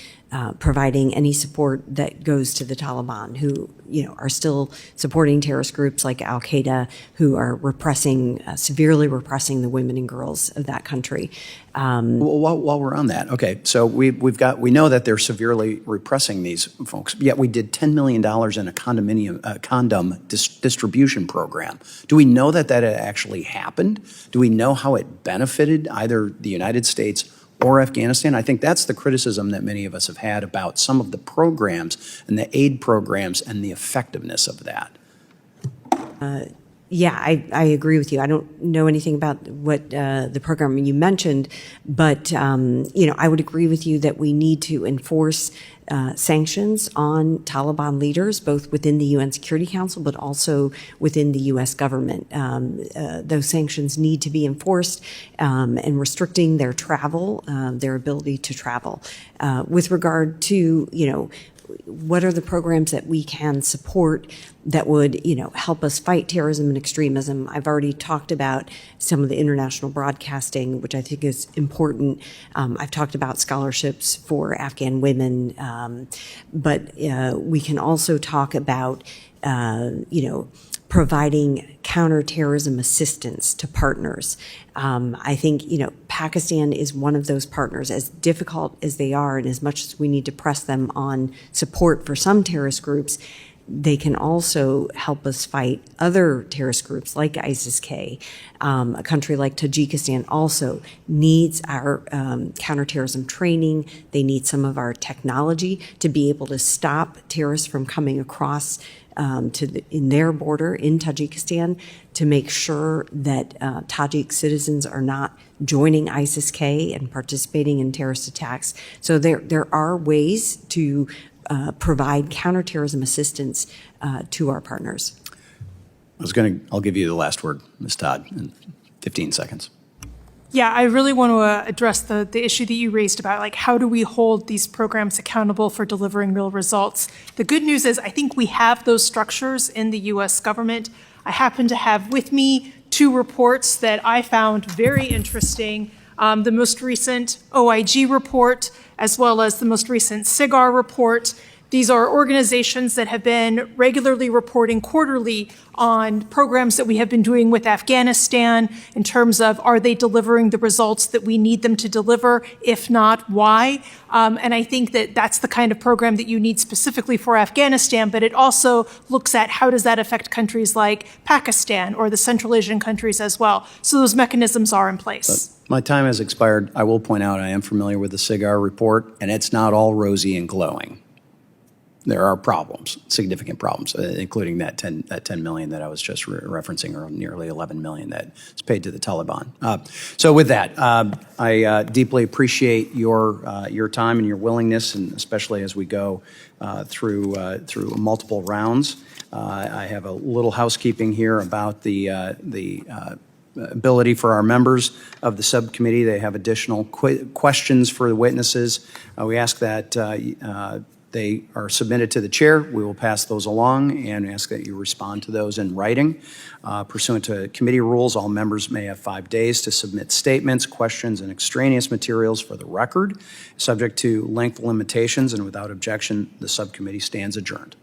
S2: providing any support that goes to the Taliban, who are still supporting terrorist groups like Al Qaeda, who are severely repressing the women and girls of that country.
S3: While we're on that, okay, so we know that they're severely repressing these folks. Yet we did $10 million in a condom distribution program. Do we know that actually happened? Do we know how it benefited either the United States or Afghanistan? I think that's the criticism that many of us have had about some of the programs and the aid programs and the effectiveness of that.
S2: Yeah, I agree with you. I don't know anything about what the program you mentioned, but I would agree with you that we need to enforce sanctions on Taliban leaders, both within the UN Security Council, but also within the U.S. government. Those sanctions need to be enforced and restricting their travel, their ability to travel. With regard to, what are the programs that we can support that would, help us fight terrorism and extremism? I've already talked about some of the international broadcasting, which I think is important. I've talked about scholarships for Afghan women, but we can also talk about, providing counterterrorism assistance to partners. I think, Pakistan is one of those partners, as difficult as they are, and as much as we need to press them on support for some terrorist groups, they can also help us fight other terrorist groups like ISIS-K. A country like Tajikistan also needs our counterterrorism training. They need some of our technology to be able to stop terrorists from coming across in their border in Tajikistan, to make sure that Tajik citizens are not joining ISIS-K and participating in terrorist attacks. So there are ways to provide counterterrorism assistance to our partners.
S3: I'll give you the last word, Ms. Todd, in 15 seconds.
S5: Yeah, I really want to address the issue that you raised about how do we hold these programs accountable for delivering real results. The good news is I think we have those structures in the U.S. government. I happen to have with me 2 reports that I found very interesting. The most recent OIG report, as well as the most recent SIGAR report. These are organizations that have been regularly reporting quarterly on programs that we have been doing with Afghanistan in terms of, are they delivering the results that we need them to deliver? If not, why? And I think that that's the kind of program that you need specifically for Afghanistan, but it also looks at how does that affect countries like Pakistan or the Central Asian countries as well. So those mechanisms are in place.
S3: My time has expired. I will point out I am familiar with the SIGAR report, and it's not all rosy and glowing. There are problems, significant problems, including that 10 million that I was just referencing, or nearly 11 million that is paid to the Taliban. So with that, I deeply appreciate your time and your willingness, and especially as we go through multiple rounds. I have a little housekeeping here about the ability for our members of the subcommittee. They have additional questions for the witnesses. We ask that they are submitted to the chair. We will pass those along and ask that you respond to those in writing. Pursuant to committee rules, all members may have 5 days to submit statements, questions, and extraneous materials for the record. Subject to length limitations and without objection, the subcommittee stands adjourned.